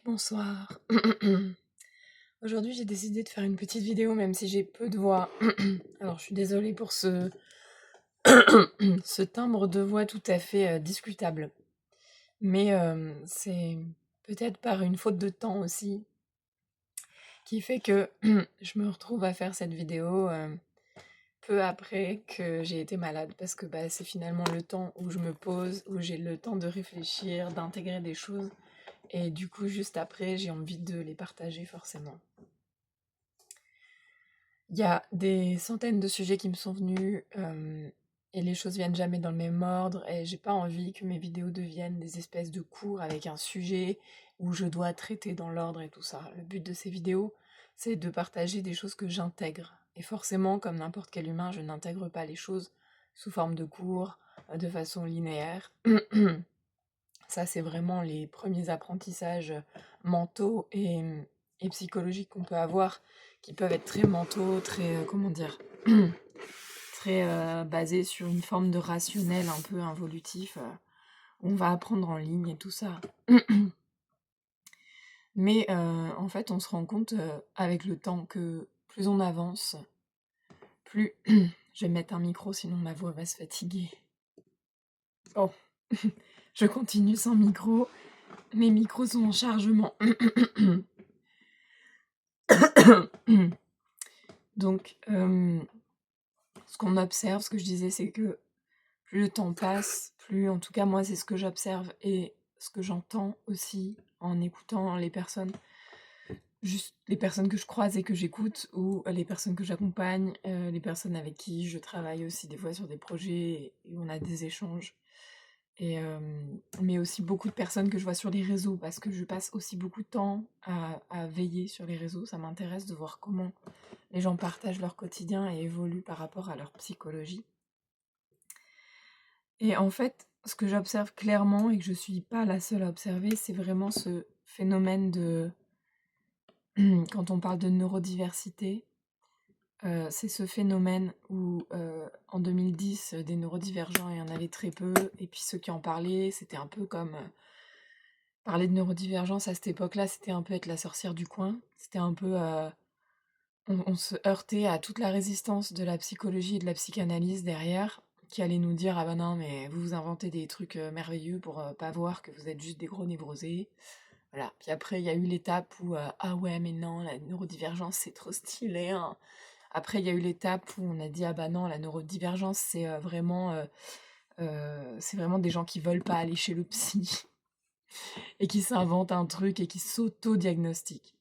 Bonsoir. Aujourd'hui, j'ai décidé de faire une petite vidéo, même si j'ai peu de voix. Alors, je suis désolée pour ce timbre de voix tout à fait discutable. Mais c'est peut-être par une faute de temps aussi, qui fait que je me retrouve à faire cette vidéo peu après que j'ai été malade, parce que c'est finalement le temps où je me pose, où j'ai le temps de réfléchir, d'intégrer des choses, et du coup, juste après, j'ai envie de les partager forcément. Il y a des centaines de sujets qui me sont venus, et les choses viennent jamais dans le même ordre, et j'ai pas envie que mes vidéos deviennent des espèces de cours avec un sujet où je dois traiter dans l'ordre et tout ça. Le but de ces vidéos, c'est de partager des choses que j'intègre. Et forcément, comme n'importe quel humain, je n'intègre pas les choses sous forme de cours, de façon linéaire. Ça, c'est vraiment les premiers apprentissages mentaux et psychologiques qu'on peut avoir, qui peuvent être très mentaux, très, comment dire, très basés sur une forme de rationnel un peu involutif. On va apprendre en ligne et tout ça. Mais en fait, on se rend compte avec le temps que plus on avance, plus... Je vais mettre un micro, sinon ma voix va se fatiguer. Bon, je continue sans micro. Mes micros sont en chargement. Donc, ce qu'on observe, ce que je disais, c'est que plus le temps passe, plus, en tout cas moi, c'est ce que j'observe et ce que j'entends aussi en écoutant les personnes, juste les personnes que je croise et que j'écoute, ou les personnes que j'accompagne, les personnes avec qui je travaille aussi des fois sur des projets et on a des échanges. Et, mais aussi beaucoup de personnes que je vois sur les réseaux, parce que je passe aussi beaucoup de temps à veiller sur les réseaux. Ça m'intéresse de voir comment les gens partagent leur quotidien et évoluent par rapport à leur psychologie. Et en fait, ce que j'observe clairement et que je suis pas la seule à observer, c'est vraiment ce phénomène de... Quand on parle de neurodiversité, c'est ce phénomène où en 2010, des neurodivergents, il y en avait très peu, et puis ceux qui en parlaient, c'était un peu comme... parler de neurodivergence à cette époque-là, c'était un peu être la sorcière du coin. C'était un peu... on se heurtait à toute la résistance de la psychologie et de la psychanalyse derrière, qui allait nous dire: «Ah bah non, mais vous vous inventez des trucs merveilleux pour pas voir que vous êtes juste des gros névrosés». Voilà. Puis après, il y a eu l'étape où «Ah ouais, mais non, la neurodivergence, c'est trop stylé, hein». Après, il y a eu l'étape où on a dit: «Ah bah non, la neurodivergence, c'est vraiment des gens qui veulent pas aller chez le psy et qui s'inventent un truc et qui s'auto-diagnostiquent».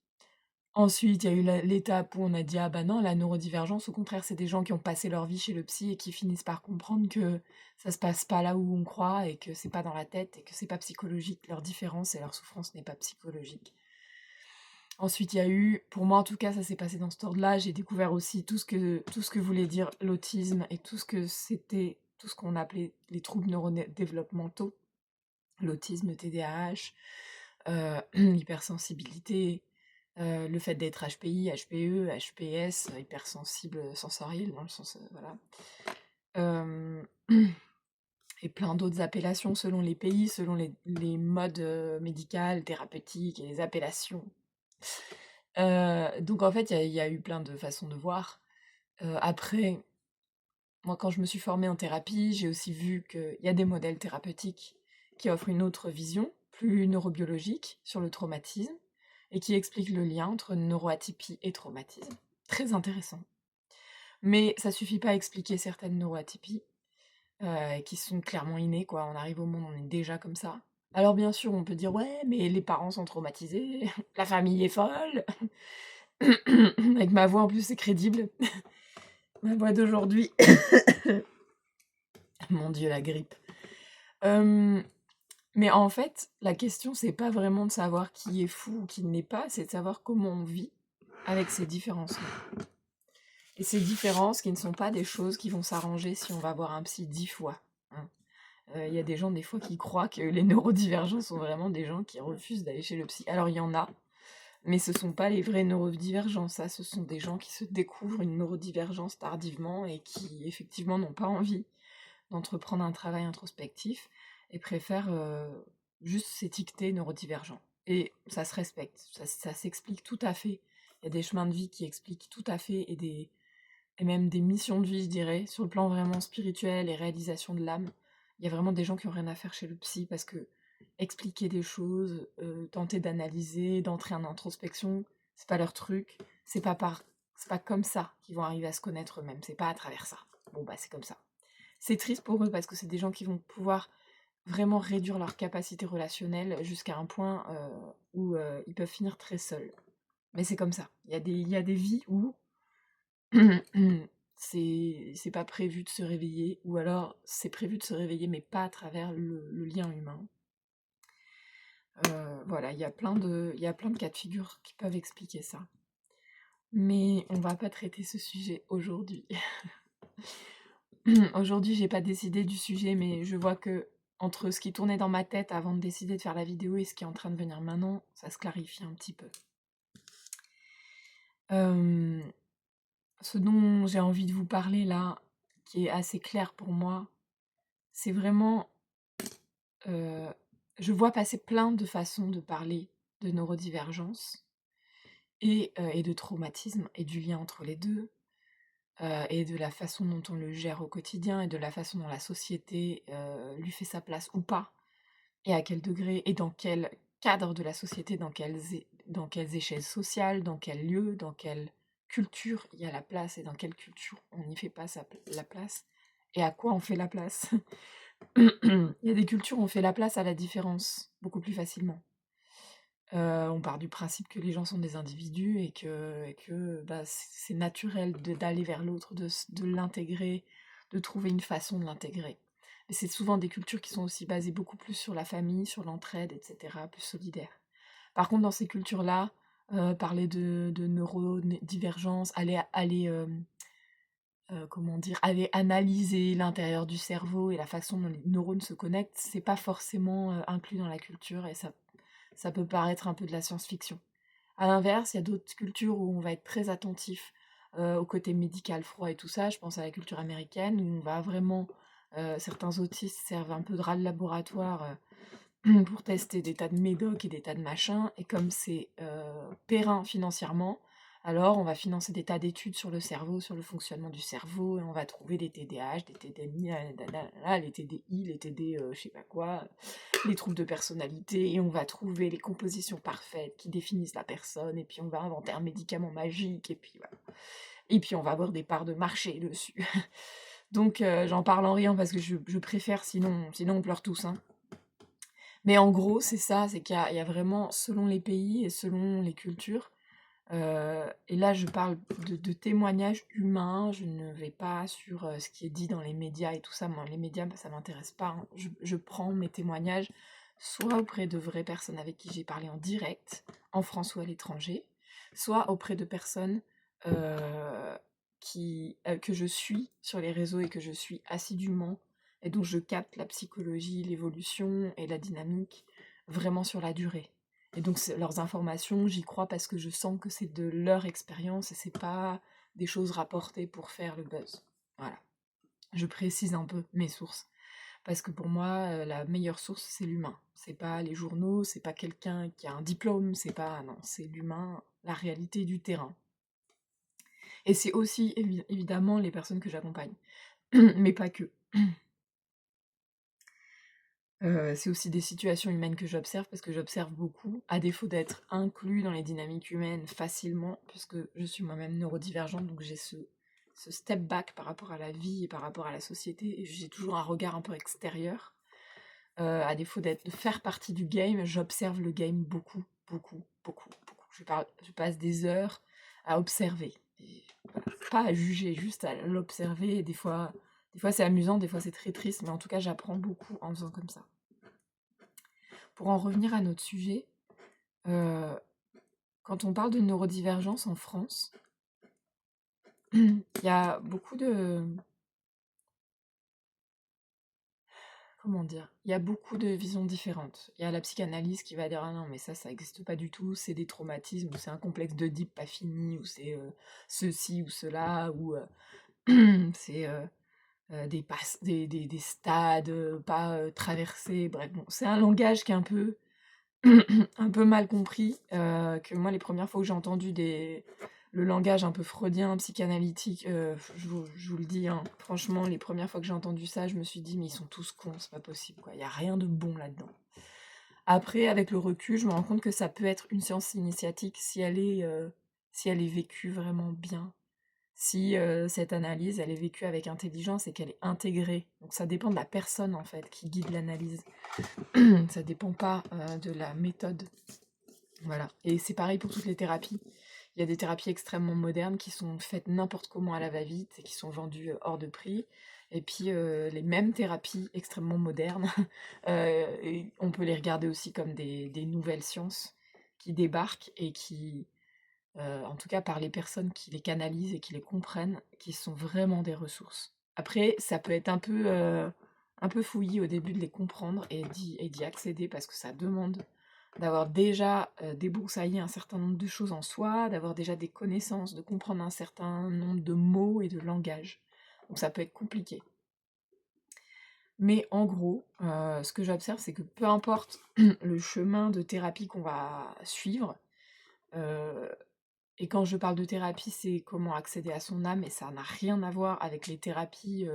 Ensuite, il y a eu l'étape où on a dit: «Ah bah non, la neurodivergence, au contraire, c'est des gens qui ont passé leur vie chez le psy et qui finissent par comprendre que ça se passe pas là où on croit et que c'est pas dans la tête et que c'est pas psychologique, leur différence et leur souffrance n'est pas psychologique». Ensuite, il y a eu, pour moi en tout cas, ça s'est passé dans cet ordre-là, j'ai découvert aussi tout ce que voulait dire l'autisme et tout ce qu'on appelait les troubles neurodéveloppementaux, l'autisme, le TDAH, l'hypersensibilité, le fait d'être HPI, HPE, HPS, hypersensible sensoriel dans le sens, voilà. Hem et plein d'autres appellations selon les pays, selon les modes, médicales, thérapeutiques et les appellations. Donc en fait, il y a eu plein de façons de voir. Après, moi quand je me suis formée en thérapie, j'ai aussi vu qu'il y a des modèles thérapeutiques qui offrent une autre vision, plus neurobiologique, sur le traumatisme et qui expliquent le lien entre neuroatypie et traumatisme. Très intéressant. Mais ça suffit pas à expliquer certaines neuroatypies, qui sont clairement innées, quoi. On arrive au monde, on est déjà comme ça. Alors bien sûr, on peut dire: «Ouais, mais les parents sont traumatisés, la famille est folle». Avec ma voix en plus, c'est crédible. Ma voix d'aujourd'hui. Mon Dieu, la grippe. Mais en fait, la question, c'est pas vraiment de savoir qui est fou ou qui ne l'est pas, c'est de savoir comment on vit avec ces différences-là. Et ces différences qui ne sont pas des choses qui vont s'arranger si on va voir un psy 10 fois, hein. Il y a des gens, des fois, qui croient que les neurodivergents sont vraiment des gens qui refusent d'aller chez le psy. Alors il y en a, mais ce sont pas les vrais neurodivergents, ça, ce sont des gens qui se découvrent une neurodivergence tardivement et qui, effectivement, n'ont pas envie d'entreprendre un travail introspectif et préfèrent juste s'étiqueter neurodivergent. et ça se respecte, ça s'explique tout à fait. Il y a des chemins de vie qui expliquent tout à fait et même des missions de vie, je dirais, sur le plan vraiment spirituel et réalisation de l'âme. Il y a vraiment des gens qui ont rien à faire chez le psy parce que expliquer des choses, tenter d'analyser, d'entrer en introspection, c'est pas leur truc. C'est pas comme ça qu'ils vont arriver à se connaître eux-mêmes. C'est pas à travers ça. Bon bah c'est comme ça. C'est triste pour eux parce que c'est des gens qui vont pouvoir vraiment réduire leur capacité relationnelle jusqu'à un point où ils peuvent finir très seuls. Mais c'est comme ça. Il y a des vies où c'est pas prévu de se réveiller, ou alors c'est prévu de se réveiller, mais pas à travers le lien humain. Voilà, il y a plein de cas de figure qui peuvent expliquer ça. Mais on va pas traiter ce sujet aujourd'hui. Aujourd'hui, j'ai pas décidé du sujet, mais je vois que entre ce qui tournait dans ma tête avant de décider de faire la vidéo et ce qui est en train de venir maintenant, ça se clarifie un petit peu. Euh, Ce dont j'ai envie de vous parler là, qui est assez clair pour moi, c'est vraiment... je vois passer plein de façons de parler de neurodivergence et de traumatisme et du lien entre les deux, et de la façon dont on le gère au quotidien et de la façon dont la société lui fait sa place ou pas, et à quel degré et dans quel cadre de la société, dans quelles échelles sociales, dans quel lieu, dans quelle culture il y a la place et dans quelle culture on n'y fait pas la place et à quoi on fait la place. Il y a des cultures où on fait la place à la différence beaucoup plus facilement. On part du principe que les gens sont des individus et que bah, c'est naturel d'aller vers l'autre, de l'intégrer, de trouver une façon de l'intégrer. Et c'est souvent des cultures qui sont aussi basées beaucoup plus sur la famille, sur l'entraide, etc., plus solidaires. Par contre, dans ces cultures-là, parler de neurodivergence, comment dire, aller analyser l'intérieur du cerveau et la façon dont les neurones se connectent, c'est pas forcément inclus dans la culture et ça peut paraître un peu de la science-fiction. À l'inverse, il y a d'autres cultures où on va être très attentif au côté médical froid et tout ça. Je pense à la culture américaine où on va vraiment, certains autistes servent un peu de rat de laboratoire pour tester des tas de médocs et des tas de machins. Et comme c'est périn financièrement, alors on va financer des tas d'études sur le cerveau, sur le fonctionnement du cerveau, et on va trouver des TDAH, des TDI, les TDI, les TD, je sais pas quoi, les troubles de personnalité, et on va trouver les compositions parfaites qui définissent la personne, et puis on va inventer un médicament magique, et puis voilà. Et puis on va avoir des parts de marché dessus. Donc j'en parle en riant parce que je préfère, sinon on pleure tous, hein. Mais en gros, c'est ça, c'est il y a vraiment, selon les pays et selon les cultures, et là je parle de témoignages humains, je ne vais pas sur ce qui est dit dans les médias et tout ça. Moi, les médias, ça m'intéresse pas, hein. Je prends mes témoignages soit auprès de vraies personnes avec qui j'ai parlé en direct, en France ou à l'étranger, soit auprès de personnes euh, que je suis sur les réseaux et que je suis assidûment, et dont je capte la psychologie, l'évolution et la dynamique vraiment sur la durée. Et donc leurs informations, j'y crois parce que je sens que c'est de leur expérience et c'est pas des choses rapportées pour faire le buzz. Voilà. Je précise un peu mes sources. Parce que pour moi, la meilleure source, c'est l'humain. C'est pas les journaux, c'est pas quelqu'un qui a un diplôme, c'est pas... Non, c'est l'humain, la réalité du terrain. Et c'est aussi, évidemment, les personnes que j'accompagne. Mais pas que. C'est aussi des situations humaines que j'observe, parce que j'observe beaucoup, à défaut d'être inclus dans les dynamiques humaines facilement, puisque je suis moi-même neurodivergente, donc j'ai ce step back par rapport à la vie et par rapport à la société, et j'ai toujours un regard un peu extérieur. À défaut de faire partie du game, j'observe le game beaucoup, beaucoup, beaucoup, beaucoup. Je passe des heures à observer. Et voilà, pas à juger, juste à l'observer, et des fois c'est amusant, des fois c'est très triste, mais en tout cas j'apprends beaucoup en faisant comme ça. Pour en revenir à notre sujet, quand on parle de neurodivergence en France, il y a beaucoup de... Comment dire? Il y a beaucoup de visions différentes. Il y a la psychanalyse qui va dire: «Ah non, mais ça n'existe pas du tout, c'est des traumatismes, ou c'est un complexe d'Oedipe pas fini, ou c'est ceci ou cela, ou c'est des stades pas traversés». Bref, bon, c'est un langage qui est un peu un peu mal compris, que moi les premières fois que j'ai entendu le langage un peu freudien, psychanalytique, je vous le dis, hein, franchement, les premières fois que j'ai entendu ça, je me suis dit: «Mais ils sont tous cons, c'est pas possible, quoi. Il y a rien de bon là-dedans». Après, avec le recul, je me rends compte que ça peut être une séance initiatique si elle est vécue vraiment bien. Si, cette analyse, elle est vécue avec intelligence et qu'elle est intégrée. Donc ça dépend de la personne, en fait, qui guide l'analyse. Ça dépend pas, de la méthode. Voilà, et c'est pareil pour toutes les thérapies. Il y a des thérapies extrêmement modernes qui sont faites n'importe comment à la va-vite et qui sont vendues, hors de prix. Et puis, les mêmes thérapies extrêmement modernes, et on peut les regarder aussi comme des nouvelles sciences qui débarquent et qui, en tout cas par les personnes qui les canalisent et qui les comprennent, qui sont vraiment des ressources. Après, ça peut être un peu fouillis au début de les comprendre et d'y accéder parce que ça demande d'avoir déjà, débroussaillé un certain nombre de choses en soi, d'avoir déjà des connaissances, de comprendre un certain nombre de mots et de langages. Donc ça peut être compliqué. Mais en gros, ce que j'observe, c'est que peu importe le chemin de thérapie qu'on va suivre, heu et quand je parle de thérapie, c'est comment accéder à son âme et ça n'a rien à voir avec les thérapies,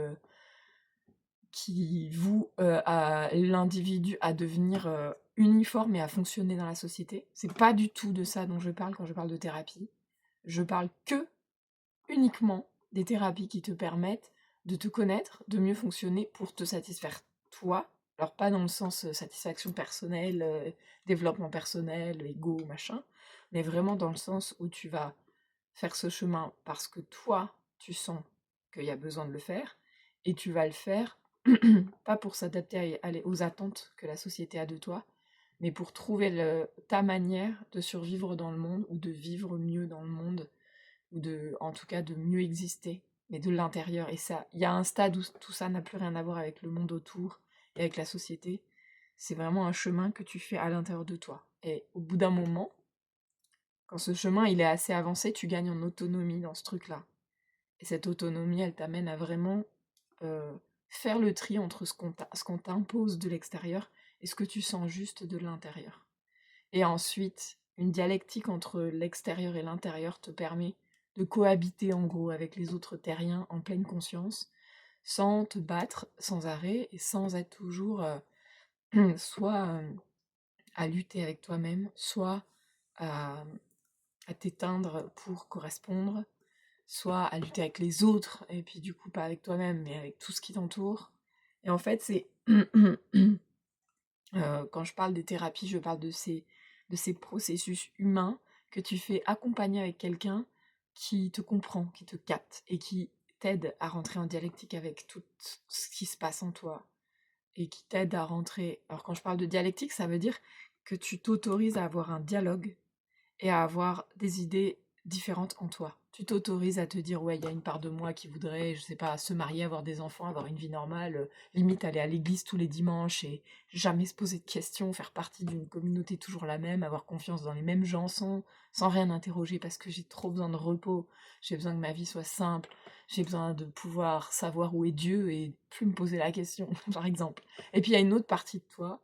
qui vouent, à l'individu à devenir, uniforme et à fonctionner dans la société. C'est pas du tout de ça dont je parle quand je parle de thérapie. Je parle uniquement des thérapies qui te permettent de te connaître, de mieux fonctionner pour te satisfaire toi. Alors pas dans le sens, satisfaction personnelle, développement personnel, ego, machin, mais vraiment dans le sens où tu vas faire ce chemin parce que toi, tu sens qu'il y a besoin de le faire et tu vas le faire pas pour s'adapter aux attentes que la société a de toi, mais pour trouver ta manière de survivre dans le monde ou de vivre mieux dans le monde ou en tout cas de mieux exister, mais de l'intérieur. Et ça, il y a un stade où tout ça n'a plus rien à voir avec le monde autour et avec la société. C'est vraiment un chemin que tu fais à l'intérieur de toi. Et au bout d'un moment, quand ce chemin il est assez avancé, tu gagnes en autonomie dans ce truc-là. Et cette autonomie, elle t'amène à vraiment faire le tri entre ce qu'on t'impose de l'extérieur et ce que tu sens juste de l'intérieur. Et ensuite, une dialectique entre l'extérieur et l'intérieur te permet de cohabiter en gros avec les autres terriens en pleine conscience, sans te battre sans arrêt et sans être toujours soit à lutter avec toi-même, soit à, à t'éteindre pour correspondre, soit à lutter avec les autres, et puis du coup pas avec toi-même, mais avec tout ce qui t'entoure. Et en fait, c'est quand je parle des thérapies, je parle de ces processus humains que tu fais accompagner avec quelqu'un qui te comprend, qui te capte et qui t'aide à rentrer en dialectique avec tout ce qui se passe en toi et qui t'aide à rentrer. Alors quand je parle de dialectique, ça veut dire que tu t'autorises à avoir un dialogue et à avoir des idées différentes en toi. Tu t'autorises à te dire, ouais, il y a une part de moi qui voudrait, je sais pas, se marier, avoir des enfants, avoir une vie normale, limite aller à l'église tous les dimanches et jamais se poser de questions, faire partie d'une communauté toujours la même, avoir confiance dans les mêmes gens sans rien interroger parce que j'ai trop besoin de repos, j'ai besoin que ma vie soit simple, j'ai besoin de pouvoir savoir où est Dieu et plus me poser la question, par exemple. Et puis il y a une autre partie de toi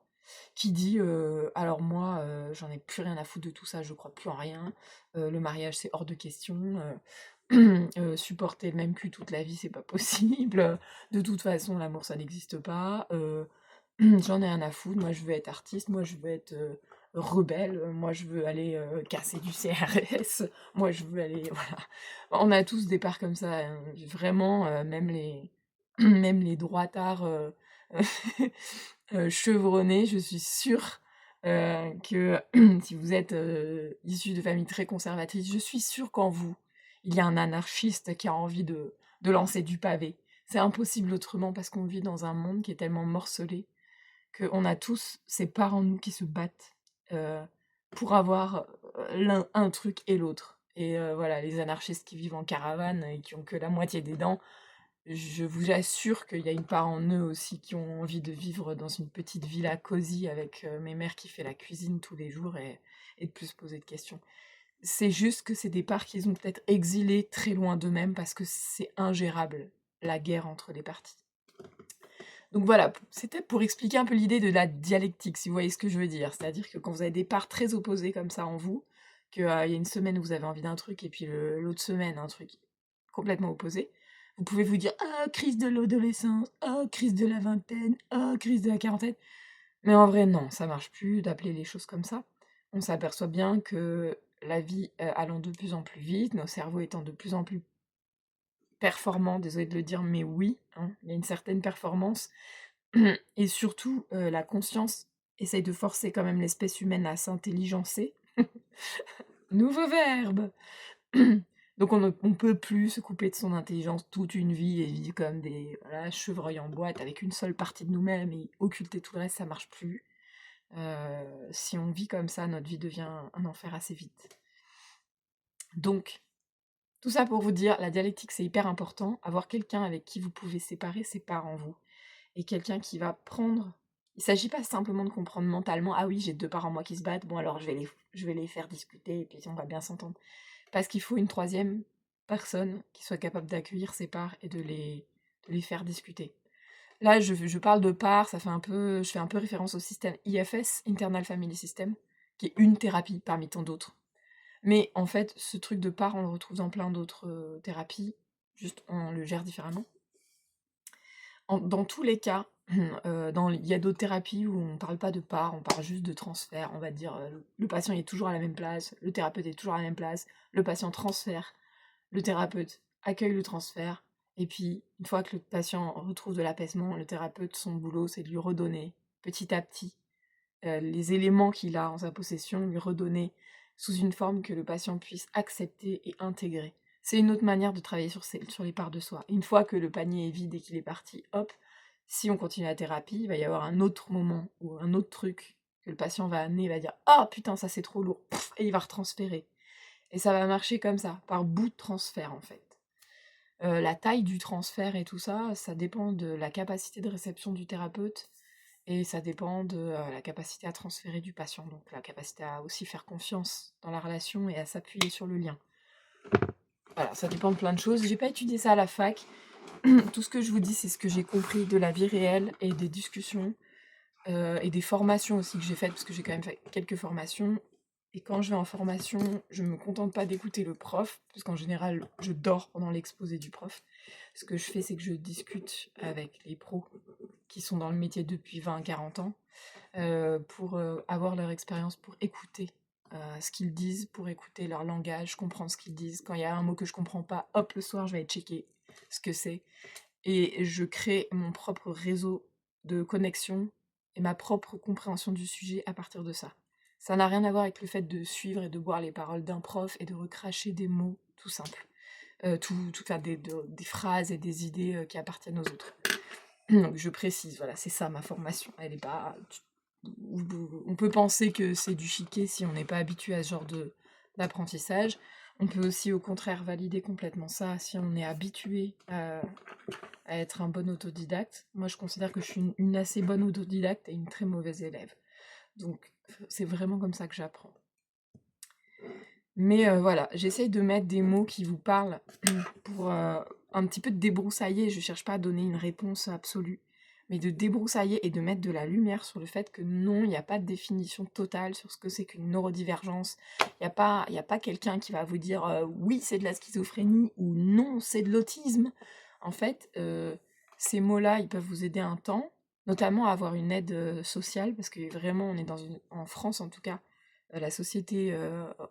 qui dit alors moi j'en ai plus rien à foutre de tout ça, je crois plus en rien, le mariage c'est hors de question, supporter le même cul toute la vie c'est pas possible, de toute façon l'amour ça n'existe pas, j'en ai rien à foutre, moi je veux être artiste, moi je veux être rebelle, moi je veux aller casser du CRS, moi je veux aller voilà. On a tous des parts comme ça, hein, vraiment, même les même les droitards, chevronnés, je suis sûre, que si vous êtes, issus de familles très conservatrices, je suis sûre qu'en vous, il y a un anarchiste qui a envie de lancer du pavé. C'est impossible autrement parce qu'on vit dans un monde qui est tellement morcelé qu'on a tous ces parts en nous qui se battent, heu, pour avoir, l'un un truc et l'autre. Et voilà, les anarchistes qui vivent en caravane et qui ont que la moitié des dents, je vous assure qu'il y a une part en eux aussi qui ont envie de vivre dans une petite villa cosy avec, mémère qui fait la cuisine tous les jours et de plus se poser de questions. C'est juste que c'est des parts qu'ils ont peut-être exilées très loin d'eux-mêmes parce que c'est ingérable, la guerre entre les partis. Donc voilà, c'était pour expliquer un peu l'idée de la dialectique, si vous voyez ce que je veux dire. C'est-à-dire que quand vous avez des parts très opposées comme ça en vous, qu'il y a une semaine où vous avez envie d'un truc et puis l'autre semaine un truc complètement opposé, vous pouvez vous dire «Ah, crise de l'adolescence, ah, crise de la vingtaine, ah, crise de la quarantaine». Mais en vrai, non, ça marche plus d'appeler les choses comme ça. On s'aperçoit bien que la vie allant de plus en plus vite, nos cerveaux étant de plus en plus performants, désolée de le dire, mais oui, hein, il y a une certaine performance. Et surtout, la conscience essaye de forcer quand même l'espèce humaine à s'intelligencer. Nouveau verbe! Donc on peut plus se couper de son intelligence toute une vie et vivre comme des, voilà, chevreuils en boîte avec une seule partie de nous-mêmes et occulter tout le reste, ça marche plus. Si on vit comme ça, notre vie devient un enfer assez vite. Donc, tout ça pour vous dire, la dialectique, c'est hyper important. Avoir quelqu'un avec qui vous pouvez séparer ses parts en vous. Et quelqu'un qui va prendre... Il s'agit pas simplement de comprendre mentalement, ah oui, j'ai 2 parts en moi qui se battent, bon alors je vais les faire discuter et puis on va bien s'entendre. Parce qu'il faut une troisième personne qui soit capable d'accueillir ces parts et de les faire discuter. Là, je parle de parts, je fais un peu référence au système IFS, Internal Family System, qui est une thérapie parmi tant d'autres. Mais en fait, ce truc de part, on le retrouve dans plein d'autres thérapies, juste on le gère différemment. Dans tous les cas, il y a d'autres thérapies où on ne parle pas de part, on parle juste de transfert. On va dire, le patient est toujours à la même place, le thérapeute est toujours à la même place, le patient transfère, le thérapeute accueille le transfert, et puis une fois que le patient retrouve de l'apaisement, le thérapeute, son boulot, c'est de lui redonner petit à petit les éléments qu'il a en sa possession, lui redonner sous une forme que le patient puisse accepter et intégrer. C'est une autre manière de travailler sur les parts de soi. Une fois que le panier est vide et qu'il est parti, hop, si on continue la thérapie, il va y avoir un autre moment ou un autre truc que le patient va amener, il va dire «Ah putain, ça c'est trop lourd», et il va retransférer. Et ça va marcher comme ça, par bout de transfert en fait. La taille du transfert et tout ça, ça dépend de la capacité de réception du thérapeute, et ça dépend de la capacité à transférer du patient, donc la capacité à aussi faire confiance dans la relation et à s'appuyer sur le lien. Voilà, ça dépend de plein de choses. J'ai pas étudié ça à la fac. Tout ce que je vous dis, c'est ce que j'ai compris de la vie réelle et des discussions et des formations aussi que j'ai faites, parce que j'ai quand même fait quelques formations. Et quand je vais en formation, je me contente pas d'écouter le prof, parce qu'en général, je dors pendant l'exposé du prof. Ce que je fais, c'est que je discute avec les pros qui sont dans le métier depuis 20-40 ans, pour avoir leur expérience, pour écouter ce qu'ils disent, pour écouter leur langage, comprendre ce qu'ils disent. Quand il y a un mot que je comprends pas, hop, le soir, je vais aller checker ce que c'est. Et je crée mon propre réseau de connexion et ma propre compréhension du sujet à partir de ça. Ça n'a rien à voir avec le fait de suivre et de boire les paroles d'un prof et de recracher des mots tout simples. Faire des phrases et des idées qui appartiennent aux autres. Donc je précise, voilà, c'est ça ma formation. Elle est pas... On peut penser que c'est du chiquet si on n'est pas habitué à ce genre d'apprentissage. On peut aussi au contraire valider complètement ça si on est habitué à être un bon autodidacte. Moi je considère que je suis une assez bonne autodidacte et une très mauvaise élève. Donc c'est vraiment comme ça que j'apprends. Mais voilà, j'essaye de mettre des mots qui vous parlent pour un petit peu de débroussailler. Je cherche pas à donner une réponse absolue, mais de débroussailler et de mettre de la lumière sur le fait que non, il n'y a pas de définition totale sur ce que c'est qu'une neurodivergence. Il n'y a pas quelqu'un qui va vous dire oui, c'est de la schizophrénie ou non, c'est de l'autisme. En fait, ces mots-là, ils peuvent vous aider un temps, notamment à avoir une aide sociale, parce que vraiment, on est en France en tout cas, la société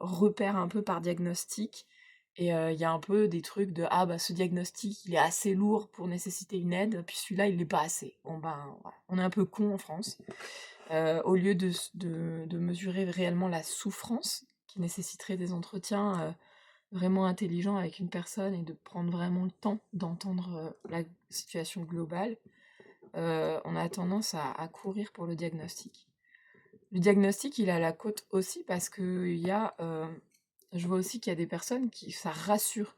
repère un peu par diagnostic, et il y a un peu des trucs de «Ah bah ce diagnostic, il est assez lourd pour nécessiter une aide, puis celui-là, il l'est pas assez». Bon ben, voilà, on est un peu con en France. Au lieu de mesurer réellement la souffrance qui nécessiterait des entretiens vraiment intelligents avec une personne et de prendre vraiment le temps d'entendre la situation globale, on a tendance à courir pour le diagnostic. Le diagnostic, il a la cote aussi parce que je vois aussi qu'il y a des personnes qui ça rassure,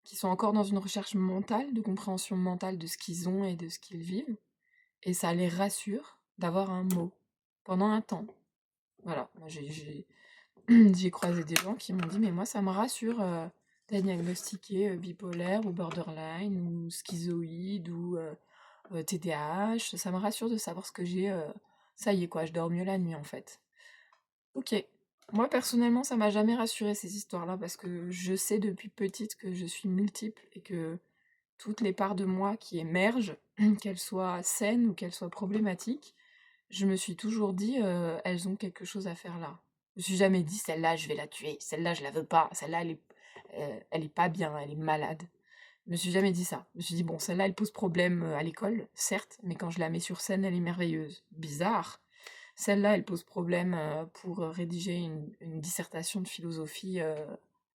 qui sont encore dans une recherche mentale, de compréhension mentale de ce qu'ils ont et de ce qu'ils vivent, et ça les rassure d'avoir un mot pendant un temps. Voilà, moi j'ai croisé des gens qui m'ont dit mais moi ça me rassure d'être diagnostiqué bipolaire ou borderline ou schizoïde ou TDAH, ça me rassure de savoir ce que j'ai, ça y est quoi, je dors mieux la nuit en fait. OK. Moi personnellement, ça m'a jamais rassurée ces histoires-là parce que je sais depuis petite que je suis multiple et que toutes les parts de moi qui émergent, qu'elles soient saines ou qu'elles soient problématiques, je me suis toujours dit, «Elles ont quelque chose à faire là». Je me suis jamais dit: «Celle-là, je vais la tuer, celle-là, je la veux pas, celle-là, elle est pas bien, elle est malade». Je me suis jamais dit ça. Je me suis dit: «Bon, celle-là, elle pose problème, à l'école, certes, mais quand je la mets sur scène, elle est merveilleuse. Bizarre. Celle-là, elle pose problème, pour, rédiger une dissertation de philosophie,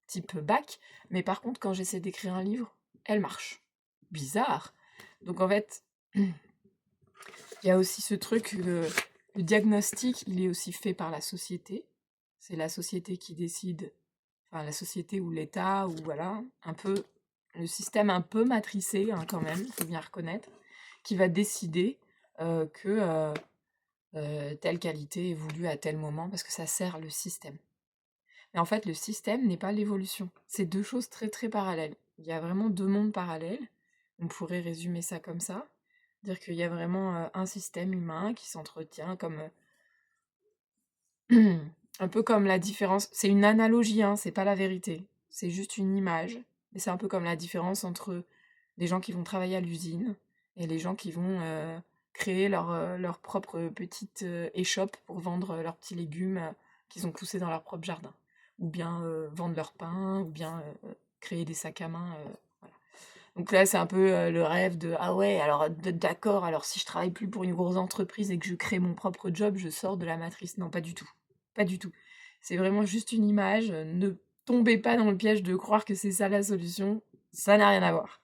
type bac, mais par contre, quand j'essaie d'écrire un livre, elle marche. Bizarre». Donc en fait, il y a aussi ce truc, le diagnostic, il est aussi fait par la société. C'est la société qui décide, enfin la société ou l'État ou voilà, un peu le système un peu matricé, hein, quand même, faut bien reconnaître, qui va décider, que, telle qualité est voulue à tel moment parce que ça sert le système. Mais en fait, le système n'est pas l'évolution. C'est 2 choses très, très parallèles. Il y a vraiment 2 mondes parallèles. On pourrait résumer ça comme ça. Dire qu'il y a vraiment, un système humain qui s'entretient comme, un peu comme la différence, c'est une analogie, hein, c'est pas la vérité. C'est juste une image. Mais c'est un peu comme la différence entre les gens qui vont travailler à l'usine et les gens qui vont, créer leur propre petite, échoppe pour vendre, leurs petits légumes, qu'ils ont poussés dans leur propre jardin. Ou bien, vendre leur pain, ou bien, créer des sacs à main, voilà. Donc là, c'est un peu, le rêve de: «Ah ouais, alors, d'accord, alors si je travaille plus pour une grosse entreprise et que je crée mon propre job, je sors de la matrice». Non, pas du tout. Pas du tout. C'est vraiment juste une image, ne tombez pas dans le piège de croire que c'est ça la solution, ça n'a rien à voir.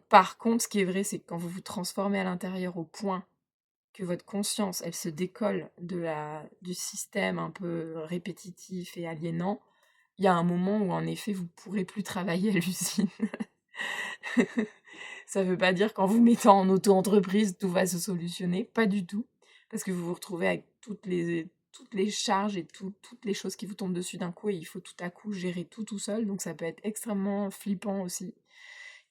Par contre, ce qui est vrai, c'est que quand vous vous transformez à l'intérieur au point que votre conscience, elle se décolle du système un peu répétitif et aliénant, il y a un moment où en effet, vous pourrez plus travailler à l'usine. Ça veut pas dire qu'en vous mettant en auto-entreprise, tout va se solutionner, pas du tout, parce que vous vous retrouvez avec toutes les charges et toutes les choses qui vous tombent dessus d'un coup et il faut tout à coup gérer tout seul, donc ça peut être extrêmement flippant aussi.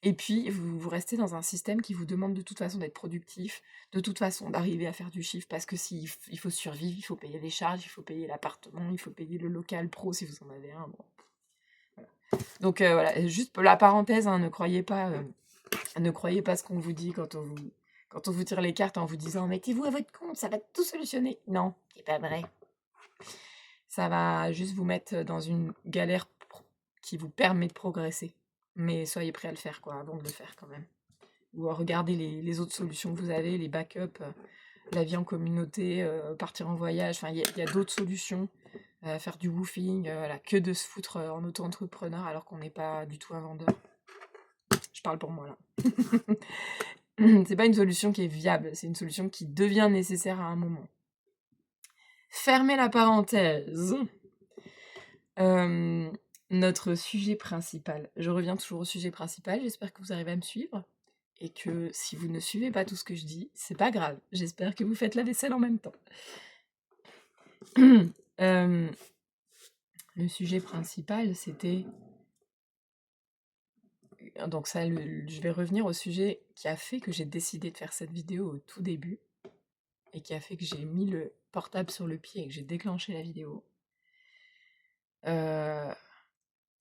Et puis vous restez dans un système qui vous demande de toute façon d'être productif, de toute façon d'arriver à faire du chiffre parce que il faut survivre, il faut payer les charges, il faut payer l'appartement, il faut payer le local pro si vous en avez un, bon, voilà. Donc voilà, juste pour la parenthèse, hein, ne croyez pas ce qu'on vous dit quand on vous tire les cartes en vous disant «Mettez-vous à votre compte, ça va tout solutionner». Non, c'est pas vrai. Ça va juste vous mettre dans une galère qui vous permet de progresser. Mais soyez prêts à le faire, quoi, avant de le faire quand même. Ou à regarder les autres solutions que vous avez, les backups, la vie en communauté, partir en voyage, enfin il y a d'autres solutions. Faire du woofing, voilà, que de se foutre, en auto-entrepreneur alors qu'on n'est pas du tout un vendeur. Je parle pour moi là. C'est pas une solution qui est viable, c'est une solution qui devient nécessaire à un moment. Fermez la parenthèse. Notre sujet principal. Je reviens toujours au sujet principal, j'espère que vous arrivez à me suivre et que si vous ne suivez pas tout ce que je dis, c'est pas grave. J'espère que vous faites la vaisselle en même temps. Le sujet principal, c'était donc ça, je vais revenir au sujet qui a fait que j'ai décidé de faire cette vidéo au tout début et qui a fait que j'ai mis le portable sur le pied et que j'ai déclenché la vidéo.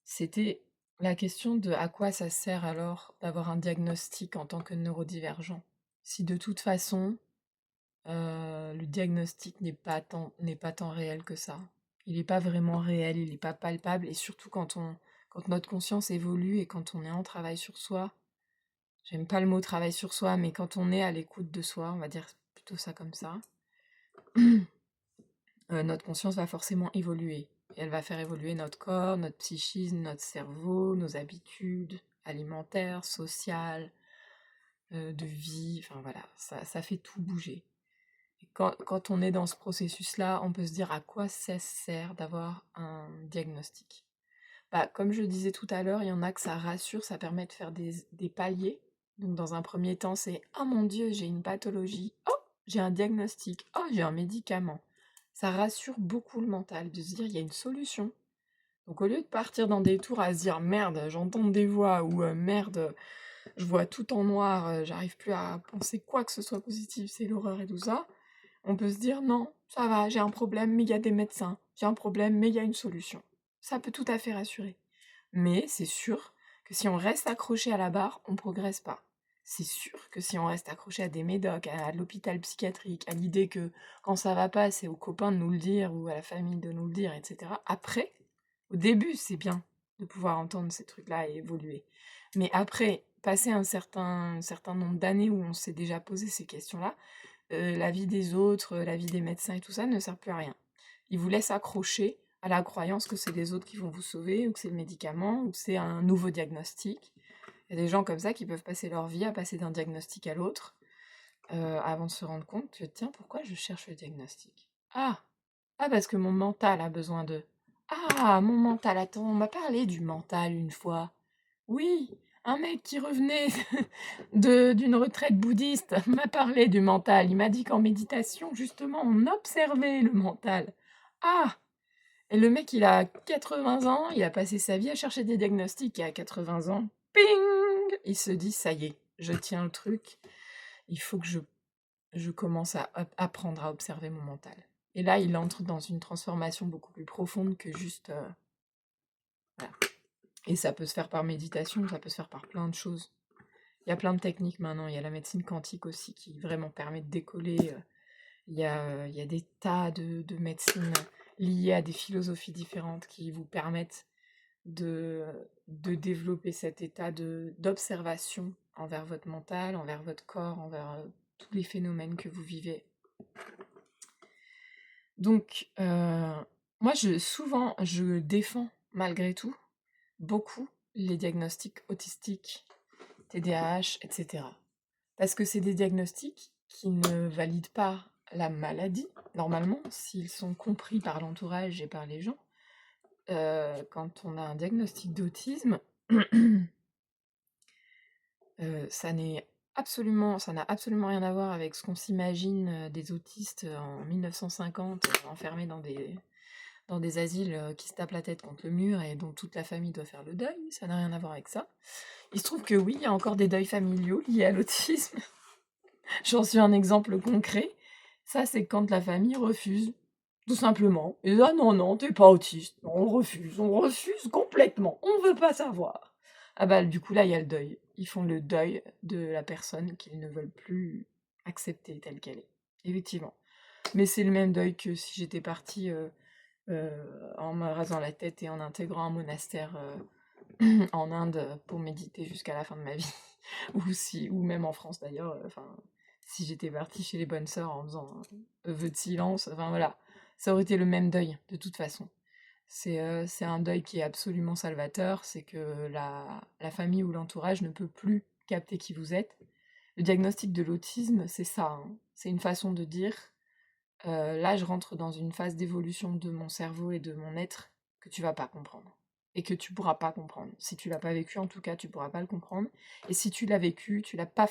C'était la question de à quoi ça sert alors d'avoir un diagnostic en tant que neurodivergent? Si de toute façon, le diagnostic n'est pas tant réel que ça. Il n'est pas vraiment réel, il n'est pas palpable et surtout quand notre conscience évolue et quand on est en travail sur soi, j'aime pas le mot travail sur soi, mais quand on est à l'écoute de soi, on va dire plutôt ça comme ça, notre conscience va forcément évoluer. Et elle va faire évoluer notre corps, notre psychisme, notre cerveau, nos habitudes alimentaires, sociales, de vie, enfin voilà, ça fait tout bouger. Et quand on est dans ce processus-là, on peut se dire à quoi ça sert d'avoir un diagnostic. Bah, comme je le disais tout à l'heure, il y en a que ça rassure, ça permet de faire des paliers. Donc dans un premier temps, c'est «Oh mon Dieu, j'ai une pathologie. Oh, j'ai un diagnostic. Oh, j'ai un médicament». Ça rassure beaucoup le mental de se dire: «Il y a une solution». Donc au lieu de partir dans des tours à se dire: «Merde, j'entends des voix» ou «Merde, je vois tout en noir, j'arrive plus à penser quoi que ce soit positif, c'est l'horreur et tout ça, on peut se dire: «Non, ça va, j'ai un problème, mais il y a des médecins. J'ai un problème, mais il y a une solution». Ça peut tout à fait rassurer. Mais c'est sûr que si on reste accroché à la barre, on progresse pas. C'est sûr que si on reste accroché à des médocs, à l'hôpital psychiatrique, à l'idée que quand ça va pas, c'est aux copains de nous le dire ou à la famille de nous le dire, etc. Après, au début, c'est bien de pouvoir entendre ces trucs-là et évoluer. Mais après, passer un certain nombre d'années où on s'est déjà posé ces questions-là, la vie des autres, la vie des médecins et tout ça ne sert plus à rien. Ils vous laissent accrocher à la croyance que c'est les autres qui vont vous sauver, ou que c'est le médicament, ou que c'est un nouveau diagnostic. Il y a des gens comme ça qui peuvent passer leur vie à passer d'un diagnostic à l'autre, avant de se rendre compte que, tiens, pourquoi je cherche le diagnostic? Ah! Ah, parce que mon mental a besoin de... Ah, mon mental, attends, on m'a parlé du mental une fois. Oui, un mec qui revenait d'une retraite bouddhiste m'a parlé du mental. Il m'a dit qu'en méditation, justement, on observait le mental. Ah! Et le mec, il a 80 ans, il a passé sa vie à chercher des diagnostics et à 80 ans, ping! Il se dit, ça y est, je tiens le truc, il faut que je commence à apprendre à observer mon mental. Et là, il entre dans une transformation beaucoup plus profonde que juste... voilà. Et ça peut se faire par méditation, ça peut se faire par plein de choses. Il y a plein de techniques maintenant, il y a la médecine quantique aussi qui vraiment permet de décoller. Il y a des tas de médecines liées à des philosophies différentes qui vous permettent de, de développer cet état d'observation envers votre mental, envers votre corps, envers tous les phénomènes que vous vivez. Donc, moi, souvent, je défends, malgré tout, beaucoup les diagnostics autistiques, TDAH, etc. Parce que c'est des diagnostics qui ne valident pas la maladie, normalement, s'ils sont compris par l'entourage et par les gens. Quand on a un diagnostic d'autisme, ça n'a absolument rien à voir avec ce qu'on s'imagine des autistes en 1950, enfermés dans des asiles qui se tapent la tête contre le mur et dont toute la famille doit faire le deuil. Ça n'a rien à voir avec ça. Il se trouve que oui, il y a encore des deuils familiaux liés à l'autisme. J'en suis un exemple concret. Ça, c'est quand la famille refuse, tout simplement. Et là, non, non, t'es pas autiste. Non, on refuse complètement. On veut pas savoir. Ah bah, du coup, là, il y a le deuil. Ils font le deuil de la personne qu'ils ne veulent plus accepter telle qu'elle est. Effectivement. Mais c'est le même deuil que si j'étais partie en me rasant la tête et en intégrant un monastère en Inde pour méditer jusqu'à la fin de ma vie. Ou même en France d'ailleurs, si j'étais partie chez les bonnes sœurs en faisant un vœu de silence, enfin voilà, ça aurait été le même deuil de toute façon. C'est un deuil qui est absolument salvateur, c'est que la famille ou l'entourage ne peut plus capter qui vous êtes. Le diagnostic de l'autisme, c'est ça, hein. C'est une façon de dire, là je rentre dans une phase d'évolution de mon cerveau et de mon être que tu vas pas comprendre. Et que tu pourras pas comprendre. Si tu l'as pas vécu, en tout cas, tu pourras pas le comprendre. Et si tu l'as vécu, tu l'as pas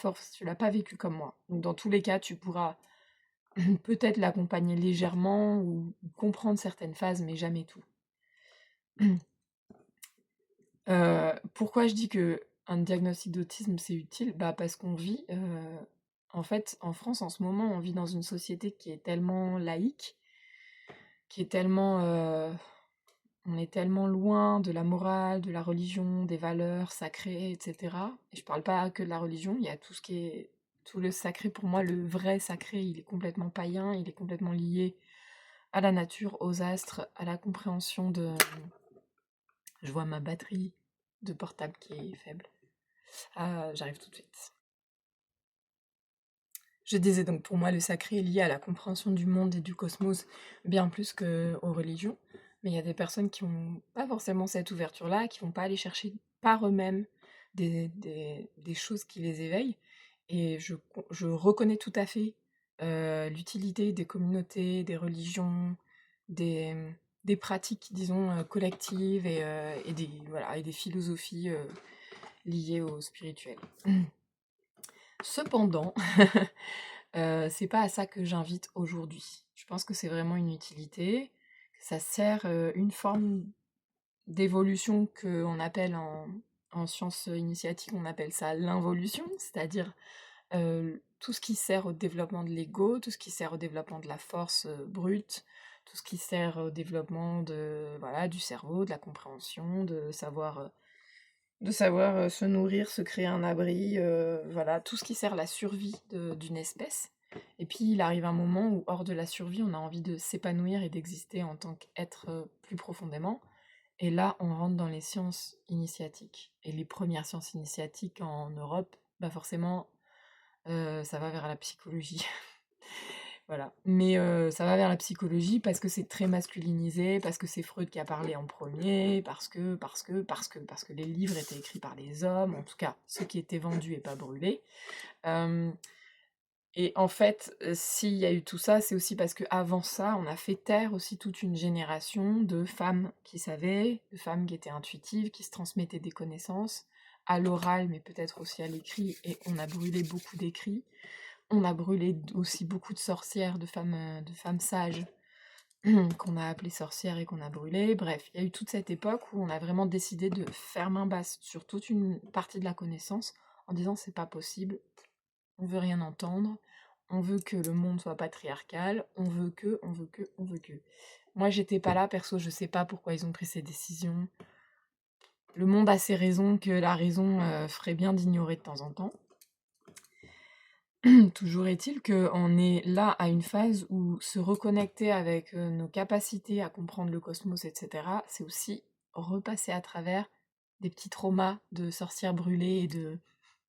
vécu comme moi. Donc dans tous les cas, tu pourras peut-être l'accompagner légèrement ou comprendre certaines phases, mais jamais tout. Pourquoi je dis que un diagnostic d'autisme c'est utile? Bah parce qu'on vit, en fait, en France en ce moment, on vit dans une société qui est tellement laïque, qui est tellement, on est tellement loin de la morale, de la religion, des valeurs sacrées, etc. Et je parle pas que de la religion, il y a tout ce qui est tout le sacré. Pour moi, le vrai sacré, il est complètement païen, il est complètement lié à la nature, aux astres, à la compréhension de... Je vois ma batterie de portable qui est faible. Ah, j'arrive tout de suite. Je disais donc pour moi le sacré est lié à la compréhension du monde et du cosmos bien plus qu'aux religions. Mais il y a des personnes qui n'ont pas forcément cette ouverture-là, qui vont pas aller chercher par eux-mêmes des choses qui les éveillent. Et je reconnais tout à fait l'utilité des communautés, des religions, des, des pratiques, disons, collectives et voilà, et des philosophies liées au spirituel. Cependant, c'est pas à ça que j'invite aujourd'hui. Je pense que c'est vraiment une utilité, que ça sert, une forme d'évolution qu'on appelle En sciences initiatiques, on appelle ça l'involution, c'est-à-dire tout ce qui sert au développement de l'ego, tout ce qui sert au développement de la force brute, tout ce qui sert au développement voilà, du cerveau, de la compréhension, de savoir se nourrir, se créer un abri, voilà, tout ce qui sert à la survie d'une espèce. Et puis il arrive un moment où, hors de la survie, on a envie de s'épanouir et d'exister en tant qu'être plus profondément. Et là, on rentre dans les sciences initiatiques. Et les premières sciences initiatiques en Europe, bah forcément, ça va vers la psychologie. Voilà. Mais ça va vers la psychologie parce que c'est très masculinisé, parce que c'est Freud qui a parlé en premier, parce que les livres étaient écrits par les hommes, en tout cas, ceux qui étaient vendus et pas brûlés. Euh, et en fait, s'il y a eu tout ça, c'est aussi parce qu'avant ça, on a fait taire aussi toute une génération de femmes qui savaient, de femmes qui étaient intuitives, qui se transmettaient des connaissances, à l'oral, mais peut-être aussi à l'écrit, et on a brûlé beaucoup d'écrits. On a brûlé aussi beaucoup de sorcières, de femmes sages, qu'on a appelées sorcières et qu'on a brûlées. Bref, il y a eu toute cette époque où on a vraiment décidé de faire main basse sur toute une partie de la connaissance, en disant c'est pas possible, on veut rien entendre, on veut que le monde soit patriarcal, on veut que, on veut que, on veut que. Moi j'étais pas là, perso, je sais pas pourquoi ils ont pris ces décisions. Le monde a ses raisons que la raison ferait bien d'ignorer de temps en temps. Toujours est-il qu'on est là à une phase où se reconnecter avec nos capacités à comprendre le cosmos, etc., c'est aussi repasser à travers des petits traumas de sorcières brûlées et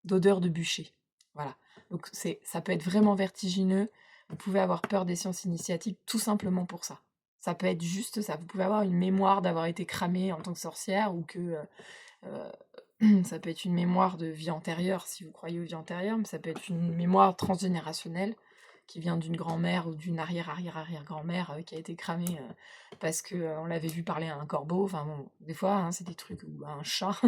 d'odeurs de bûcher. Voilà. Donc ça peut être vraiment vertigineux. Vous pouvez avoir peur des sciences initiatiques tout simplement pour ça. Ça peut être juste ça. Vous pouvez avoir une mémoire d'avoir été cramée en tant que sorcière ou que ça peut être une mémoire de vie antérieure, si vous croyez aux vies antérieures, mais ça peut être une mémoire transgénérationnelle qui vient d'une grand-mère ou d'une arrière-arrière-arrière-grand-mère qui a été cramée parce qu'on l'avait vu parler à un corbeau. Enfin bon, des fois, hein, c'est des trucs, ou à un chat,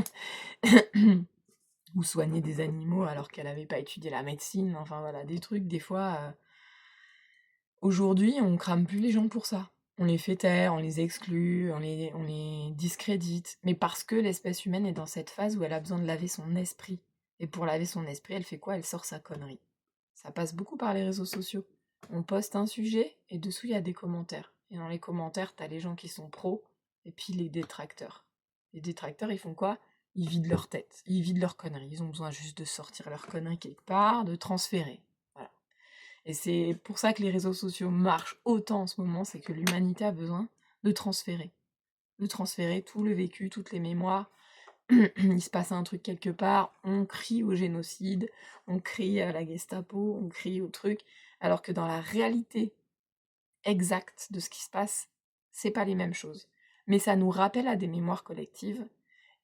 ou soigner des animaux alors qu'elle n'avait pas étudié la médecine. Enfin voilà, des trucs, des fois... Aujourd'hui, on crame plus les gens pour ça. On les fait taire, on les exclut, on les discrédite. Mais parce que l'espèce humaine est dans cette phase où elle a besoin de laver son esprit. Et pour laver son esprit, elle fait quoi? Elle sort sa connerie. Ça passe beaucoup par les réseaux sociaux. On poste un sujet et dessous il y a des commentaires. Et dans les commentaires, t'as les gens qui sont pros et puis les détracteurs. Les détracteurs, ils font quoi? Ils vident leur tête, ils vident leurs conneries. Ils ont besoin juste de sortir leurs conneries quelque part, de transférer. Voilà. Et c'est pour ça que les réseaux sociaux marchent autant en ce moment, c'est que l'humanité a besoin de transférer. De transférer tout le vécu, toutes les mémoires. Il se passe un truc quelque part, on crie au génocide, on crie à la Gestapo, on crie au truc, alors que dans la réalité exacte de ce qui se passe, c'est pas les mêmes choses. Mais ça nous rappelle à des mémoires collectives,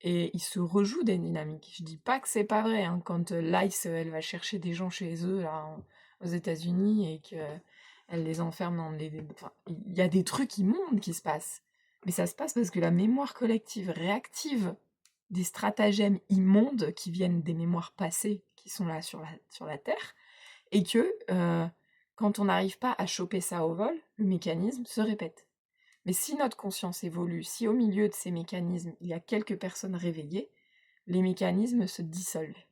et il se rejoue des dynamiques. Je dis pas que c'est pas vrai, hein, quand l'ICE, elle va chercher des gens chez eux, là, aux États-Unis, et qu'elle les enferme dans des... Enfin, il y a des trucs immondes qui se passent. Mais ça se passe parce que la mémoire collective réactive des stratagèmes immondes qui viennent des mémoires passées qui sont là sur la Terre, et que quand on n'arrive pas à choper ça au vol, le mécanisme se répète. Mais si notre conscience évolue, si au milieu de ces mécanismes, il y a quelques personnes réveillées, les mécanismes se dissolvent.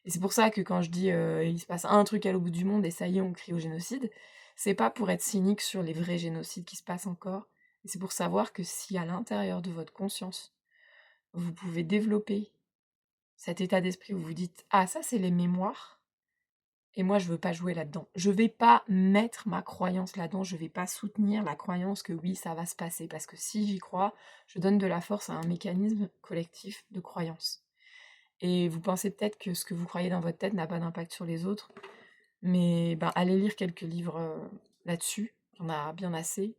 Et c'est pour ça que quand je dis il se passe un truc à l'autre bout du monde et ça y est, on crie au génocide, c'est pas pour être cynique sur les vrais génocides qui se passent encore, c'est pour savoir que si à l'intérieur de votre conscience, vous pouvez développer cet état d'esprit où vous dites ah ça c'est les mémoires, et moi je veux pas jouer là-dedans. Je vais pas mettre ma croyance là-dedans, je vais pas soutenir la croyance que oui ça va se passer, parce que si j'y crois, je donne de la force à un mécanisme collectif de croyance. Et vous pensez peut-être que ce que vous croyez dans votre tête n'a pas d'impact sur les autres, mais ben, allez lire quelques livres là-dessus, il y en a bien assez,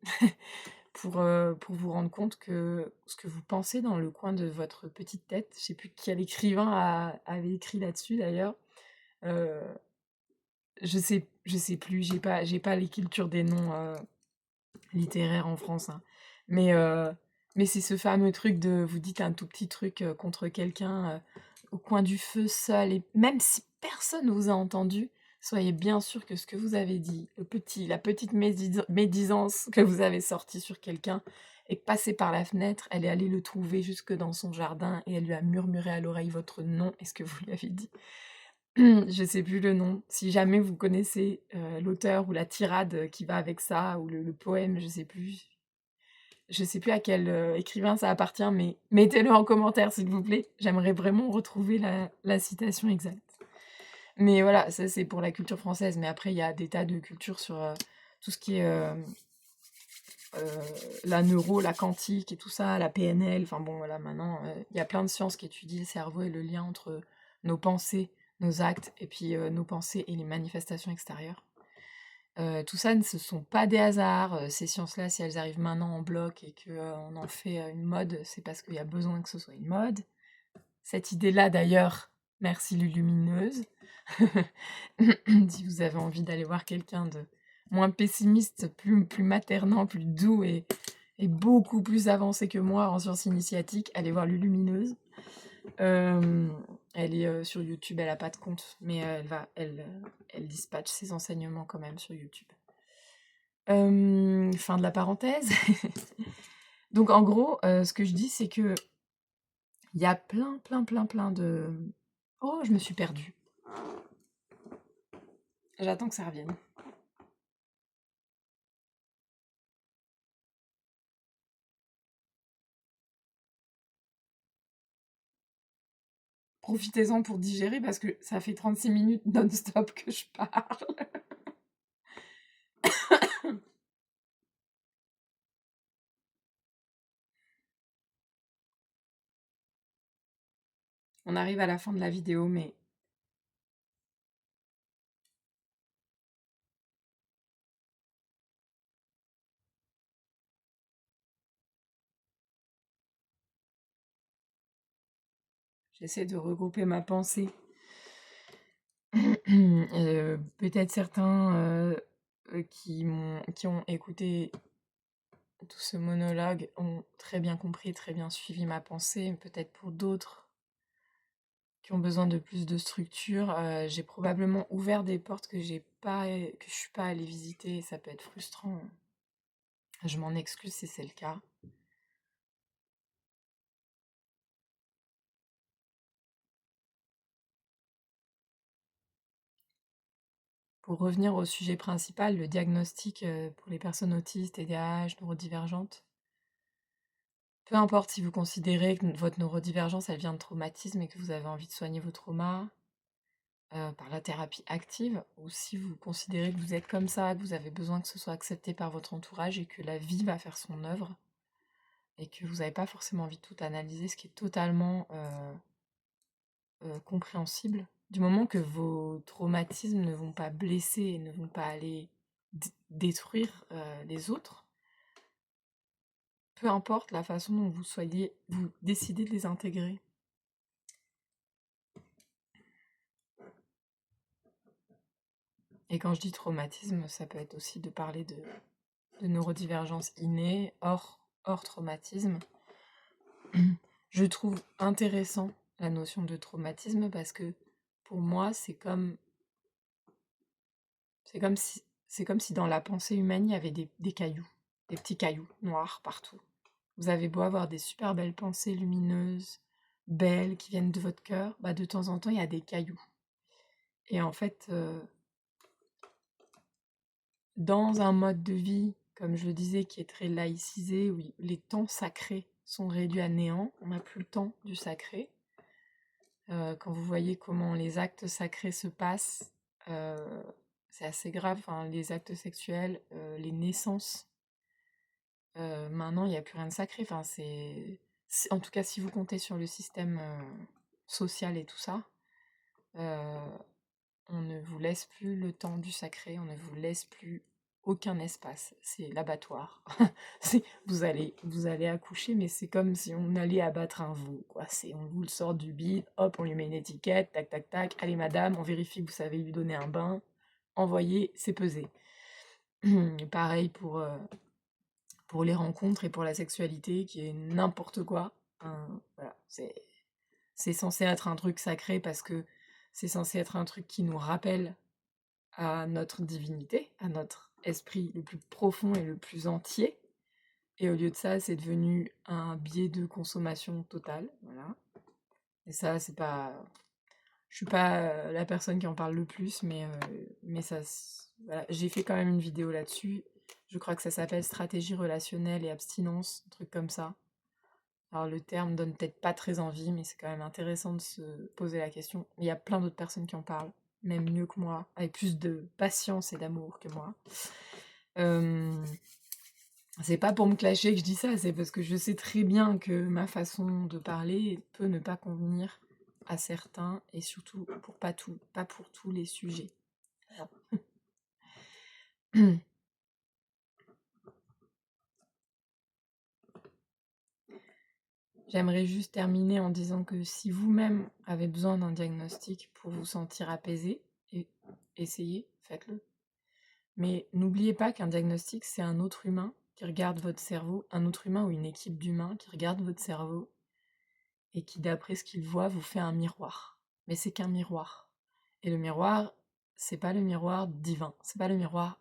pour vous rendre compte que ce que vous pensez dans le coin de votre petite tête, je sais plus quel écrivain avait écrit là-dessus d'ailleurs, euh, je sais plus, j'ai pas les cultures des noms littéraires en France, hein. Mais c'est ce fameux truc de vous dites un tout petit truc contre quelqu'un au coin du feu seul, et même si personne vous a entendu, soyez bien sûr que ce que vous avez dit, la petite médisance que vous avez sortie sur quelqu'un, est passée par la fenêtre, elle est allée le trouver jusque dans son jardin et elle lui a murmuré à l'oreille votre nom. Est-ce que vous lui avez dit? Je sais plus le nom. Si jamais vous connaissez l'auteur ou la tirade qui va avec ça, ou le poème, je sais plus. Je sais plus à quel écrivain ça appartient, mais mettez-le en commentaire, s'il vous plaît. J'aimerais vraiment retrouver la citation exacte. Mais voilà, ça c'est pour la culture française. Mais après, il y a des tas de cultures sur tout ce qui est la neuro, la quantique et tout ça, la PNL. Enfin bon, voilà, maintenant, il y a plein de sciences qui étudient le cerveau et le lien entre nos pensées, nos actes, et puis nos pensées et les manifestations extérieures. Tout ça ne se sont pas des hasards. Ces sciences-là, si elles arrivent maintenant en bloc et qu'on en fait une mode, c'est parce qu'il y a besoin que ce soit une mode. Cette idée-là, d'ailleurs, merci Lulumineuse. Si vous avez envie d'aller voir quelqu'un de moins pessimiste, plus maternant, plus doux et beaucoup plus avancé que moi en sciences initiatiques, allez voir Lulumineuse. Elle est sur YouTube, elle a pas de compte, mais elle dispatche ses enseignements quand même sur YouTube. Fin de la parenthèse. Donc en gros, ce que je dis, c'est que il y a plein de... Oh, je me suis perdue. J'attends que ça revienne. Profitez-en pour digérer parce que ça fait 36 minutes non-stop que je parle. On arrive à la fin de la vidéo, mais j'essaie de regrouper ma pensée. Peut-être certains qui ont écouté tout ce monologue ont très bien compris, très bien suivi ma pensée. Peut-être pour d'autres qui ont besoin de plus de structure, j'ai probablement ouvert des portes que je suis pas allée visiter et ça peut être frustrant. Je m'en excuse si c'est le cas. Pour revenir au sujet principal, le diagnostic pour les personnes autistes, TDAH, neurodivergentes, peu importe si vous considérez que votre neurodivergence, elle vient de traumatisme et que vous avez envie de soigner vos traumas par la thérapie active, ou si vous considérez que vous êtes comme ça, que vous avez besoin que ce soit accepté par votre entourage et que la vie va faire son œuvre, et que vous n'avez pas forcément envie de tout analyser, ce qui est totalement compréhensible. Du moment que vos traumatismes ne vont pas blesser et ne vont pas aller détruire les autres, peu importe la façon dont vous décidez de les intégrer. Et quand je dis traumatisme, ça peut être aussi de parler de neurodivergence innée, hors traumatisme. Je trouve intéressant la notion de traumatisme parce que pour moi, c'est comme si dans la pensée humaine, il y avait des cailloux, des petits cailloux noirs partout. Vous avez beau avoir des super belles pensées lumineuses, belles, qui viennent de votre cœur, bah de temps en temps, il y a des cailloux. Et en fait, dans un mode de vie, comme je le disais, qui est très laïcisé, où les temps sacrés sont réduits à néant, on n'a plus le temps du sacré. Quand vous voyez comment les actes sacrés se passent, c'est assez grave, hein, les actes sexuels, les naissances. Maintenant, il n'y a plus rien de sacré. Enfin, en tout cas, si vous comptez sur le système social et tout ça, on ne vous laisse plus le temps du sacré, on ne vous laisse plus aucun espace. C'est l'abattoir. Vous allez accoucher, mais c'est comme si on allait abattre un veau, quoi. On vous le sort du bide, hop, on lui met une étiquette, tac, tac, tac. Allez, madame, on vérifie que vous savez lui donner un bain. Envoyez, c'est pesé. Pareil pour les rencontres et pour la sexualité, qui est n'importe quoi. Voilà, c'est censé être un truc sacré parce que c'est censé être un truc qui nous rappelle à notre divinité, à notre esprit le plus profond et le plus entier. Et au lieu de ça, c'est devenu un biais de consommation totale, voilà. Et ça, c'est pas je suis pas, la personne qui en parle le plus, mais ça s voilà, j'ai fait quand même une vidéo là-dessus. Je crois que ça s'appelle «Stratégie relationnelle et abstinence», un truc comme ça. Alors le terme donne peut-être pas très envie, mais c'est quand même intéressant de se poser la question. Il y a plein d'autres personnes qui en parlent, même mieux que moi, avec plus de patience et d'amour que moi. Hem, c'est pas pour me clasher que je dis ça, c'est parce que je sais très bien que ma façon de parler peut ne pas convenir à certains et surtout pour pas pour tous les sujets. J'aimerais juste terminer en disant que si vous-même avez besoin d'un diagnostic pour vous sentir apaisé, et essayez, faites-le. Mais n'oubliez pas qu'un diagnostic, c'est un autre humain qui regarde votre cerveau, un autre humain ou une équipe d'humains qui regarde votre cerveau et qui, d'après ce qu'il voit, vous fait un miroir. Mais c'est qu'un miroir. Et le miroir, c'est pas le miroir divin, c'est pas le miroir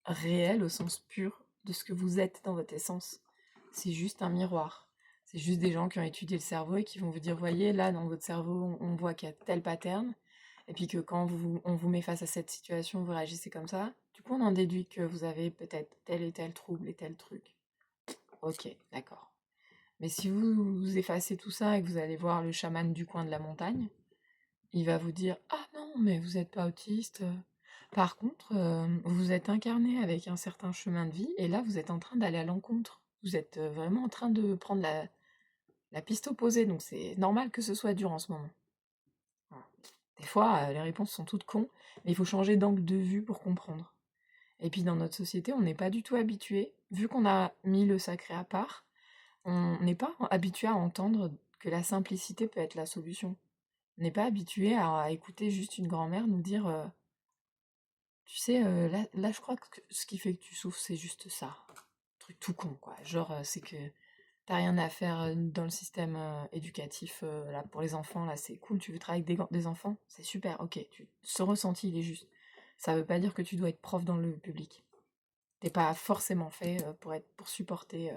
réel au sens pur de ce que vous êtes dans votre essence. C'est juste un miroir. C'est juste des gens qui ont étudié le cerveau et qui vont vous dire, voyez, là, dans votre cerveau, on voit qu'il y a tel pattern, et puis que quand on vous met face à cette situation, vous réagissez comme ça. Du coup, on en déduit que vous avez peut-être tel et tel trouble et tel truc. Ok, d'accord. Mais si vous effacez tout ça et que vous allez voir le chaman du coin de la montagne, il va vous dire: «Ah non, mais vous n'êtes pas autiste, par contre, vous êtes incarné avec un certain chemin de vie et là, vous êtes en train d'aller à l'encontre. Vous êtes, vraiment en train de prendre la piste opposée, donc c'est normal que ce soit dur en ce moment». Voilà. Des fois, les réponses sont toutes cons, mais il faut changer d'angle de vue pour comprendre. Et puis dans notre société, on n'est pas du tout habitué, vu qu'on a mis le sacré à part, on n'est pas habitué à entendre que la simplicité peut être la solution. On n'est pas habitué à écouter juste une grand-mère nous dire, tu sais, là, je crois que ce qui fait que tu souffres, c'est juste ça. Un truc tout con, quoi. Genre, c'est que t'as rien à faire dans le système éducatif là, pour les enfants. Là, c'est cool, tu veux travailler avec des enfants? C'est super, ok. Ce ressenti, il est juste. Ça veut pas dire que tu dois être prof dans le public. T'es pas forcément fait pour supporter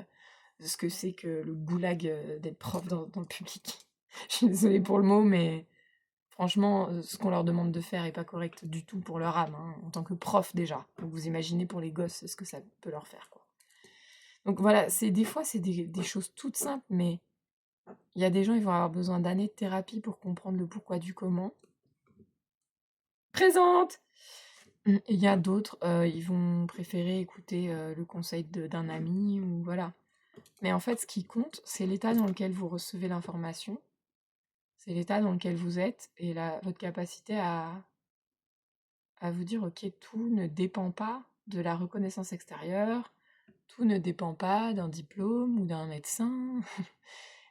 ce que c'est que le goulag d'être prof dans le public. Je suis désolée pour le mot, mais franchement, ce qu'on leur demande de faire est pas correct du tout pour leur âme, hein, en tant que prof déjà. Donc vous imaginez pour les gosses ce que ça peut leur faire, quoi. Donc voilà, des fois c'est des choses toutes simples, mais il y a des gens, ils vont avoir besoin d'années de thérapie pour comprendre le pourquoi du comment. Présente! Et il y a d'autres, ils vont préférer écouter, le conseil d'un ami ou voilà. Mais en fait, ce qui compte, c'est l'état dans lequel vous recevez l'information, c'est l'état dans lequel vous êtes et votre capacité à vous dire, ok, tout ne dépend pas de la reconnaissance extérieure, tout ne dépend pas d'un diplôme ou d'un médecin,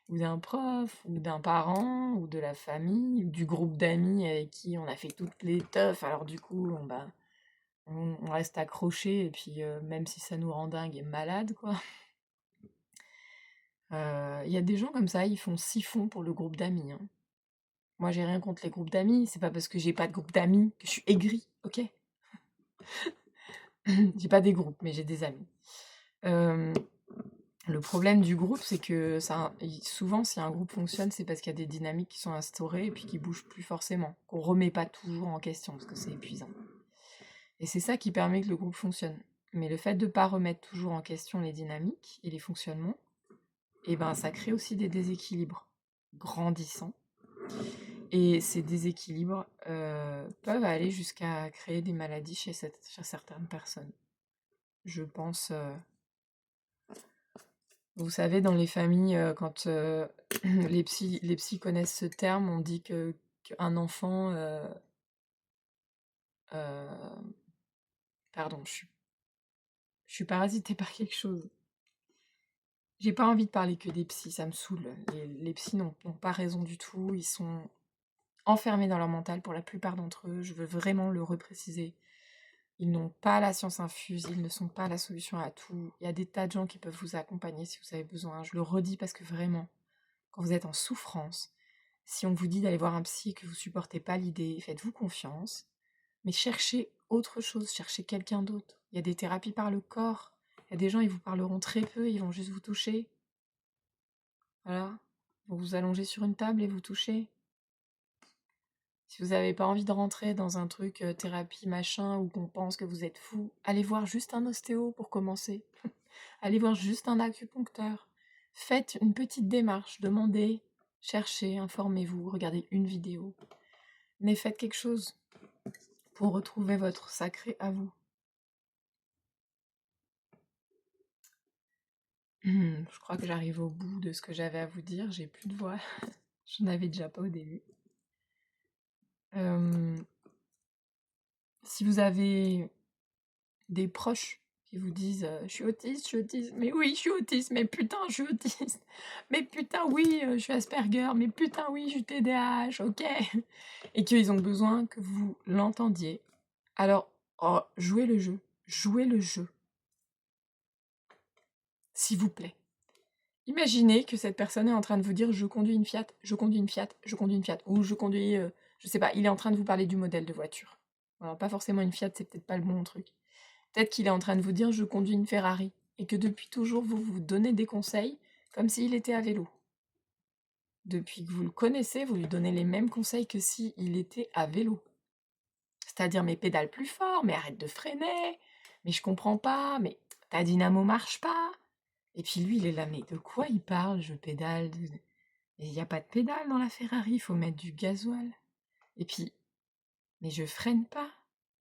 ou d'un prof, ou d'un parent, ou de la famille, ou du groupe d'amis avec qui on a fait toutes les teufs, alors du coup, on reste accroché, et puis même si ça nous rend dingue et malade, quoi. Il y a des gens comme ça, ils font siphon pour le groupe d'amis, hein. Moi, j'ai rien contre les groupes d'amis, c'est pas parce que j'ai pas de groupe d'amis que je suis aigrie, ok? J'ai pas des groupes, mais j'ai des amis. Le problème du groupe, c'est que souvent, si un groupe fonctionne, c'est parce qu'il y a des dynamiques qui sont instaurées et puis qui bougent plus forcément, qu'on remet pas toujours en question, parce que c'est épuisant. Et c'est ça qui permet que le groupe fonctionne. Mais le fait de ne pas remettre toujours en question les dynamiques et les fonctionnements, eh ben, ça crée aussi des déséquilibres grandissants. Et ces déséquilibres peuvent aller jusqu'à créer des maladies chez certaines personnes. Je pense, vous savez, dans les familles, quand les psys connaissent ce terme, on dit qu'un enfant, euh, pardon, je suis parasitée par quelque chose. J'ai pas envie de parler que des psys, ça me saoule. Les psys n'ont pas raison du tout, ils sont enfermés dans leur mental pour la plupart d'entre eux, je veux vraiment le repréciser. Ils n'ont pas la science infuse, ils ne sont pas la solution à tout. Il y a des tas de gens qui peuvent vous accompagner si vous avez besoin. Je le redis parce que vraiment, quand vous êtes en souffrance, si on vous dit d'aller voir un psy et que vous supportez pas l'idée, faites-vous confiance, mais cherchez autre chose, cherchez quelqu'un d'autre. Il y a des thérapies par le corps, il Il y a des gens, ils vous parleront très peu, ils vont juste vous toucher. Voilà. Vous vous allongez sur une table et vous touchez. Si vous n'avez pas envie de rentrer dans un truc thérapie machin où qu'on pense que vous êtes fou, allez voir juste un ostéo pour commencer. Allez voir juste un acupuncteur. Faites une petite démarche, demandez, cherchez, informez-vous, regardez une vidéo. Mais faites quelque chose pour retrouver votre sacré à vous. Je crois que j'arrive au bout de ce que j'avais à vous dire, j'ai plus de voix. Je n'avais déjà pas au début. Si vous avez des proches qui vous disent je suis autiste, mais oui, je suis autiste, mais putain, je suis autiste, mais putain, oui, je suis Asperger, mais putain, oui, je suis TDAH, ok, et qu'ils ont besoin que vous l'entendiez. Alors, jouez le jeu, s'il vous plaît. Imaginez que cette personne est en train de vous dire je conduis une Fiat, je conduis une Fiat, je conduis une Fiat, ou je conduis, je sais pas, il est en train de vous parler du modèle de voiture. Alors, pas forcément une Fiat, c'est peut-être pas le bon truc. Peut-être qu'il est en train de vous dire je conduis une Ferrari et que depuis toujours vous vous donnez des conseils comme s'il était à vélo. Depuis que vous le connaissez, vous lui donnez les mêmes conseils que s'il était à vélo. C'est-à-dire mais pédale plus fort, mais arrête de freiner, mais je comprends pas, mais ta dynamo marche pas. Et puis lui il est là, mais de quoi il parle? Je pédale. Mais il n'y a pas de pédale dans la Ferrari, il faut mettre du gasoil. Et puis, mais je freine pas.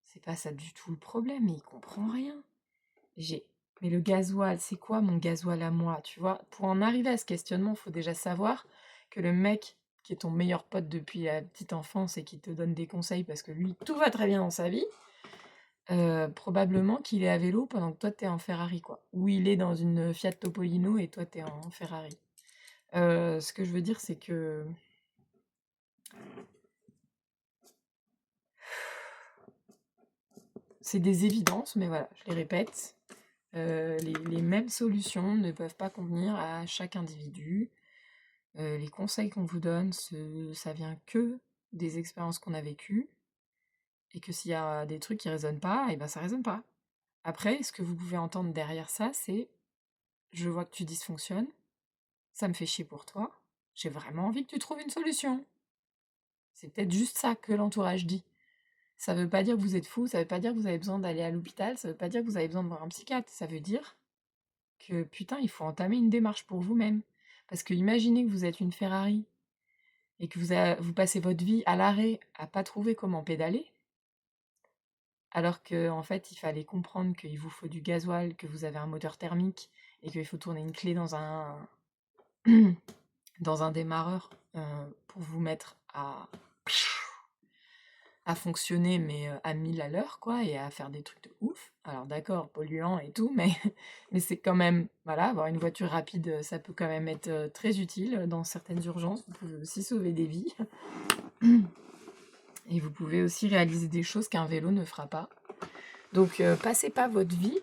C'est pas ça du tout le problème, mais il comprend rien. Mais le gasoil, c'est quoi mon gasoil à moi, tu vois? Pour en arriver à ce questionnement, il faut déjà savoir que le mec qui est ton meilleur pote depuis la petite enfance et qui te donne des conseils parce que lui, tout va très bien dans sa vie, probablement qu'il est à vélo pendant que toi, t'es en Ferrari, quoi. Ou il est dans une Fiat Topolino et toi, t'es en Ferrari. Ce que je veux dire, c'est que c'est des évidences, mais voilà, je les répète. Les mêmes solutions ne peuvent pas convenir à chaque individu. Les conseils qu'on vous donne, ça vient que des expériences qu'on a vécues, et que s'il y a des trucs qui résonnent pas, et ben ça résonne pas. Après, ce que vous pouvez entendre derrière ça, c'est je vois que tu dysfonctionnes, ça me fait chier pour toi, j'ai vraiment envie que tu trouves une solution. C'est peut-être juste ça que l'entourage dit. Ça veut pas dire que vous êtes fou, ça veut pas dire que vous avez besoin d'aller à l'hôpital, ça veut pas dire que vous avez besoin de voir un psychiatre, ça veut dire que putain, il faut entamer une démarche pour vous-même. Parce que imaginez que vous êtes une Ferrari et que vous passez votre vie à l'arrêt à pas trouver comment pédaler, alors qu'en fait, il fallait comprendre qu'il vous faut du gasoil, que vous avez un moteur thermique et qu'il faut tourner une clé dans un, dans un démarreur pour vous mettre à fonctionner, mais à 1000 à l'heure, quoi, et à faire des trucs de ouf. Alors d'accord, polluant et tout, mais, mais c'est quand même, voilà, avoir une voiture rapide, ça peut quand même être très utile dans certaines urgences. Vous pouvez aussi sauver des vies. Et vous pouvez aussi réaliser des choses qu'un vélo ne fera pas. Donc passez pas votre vie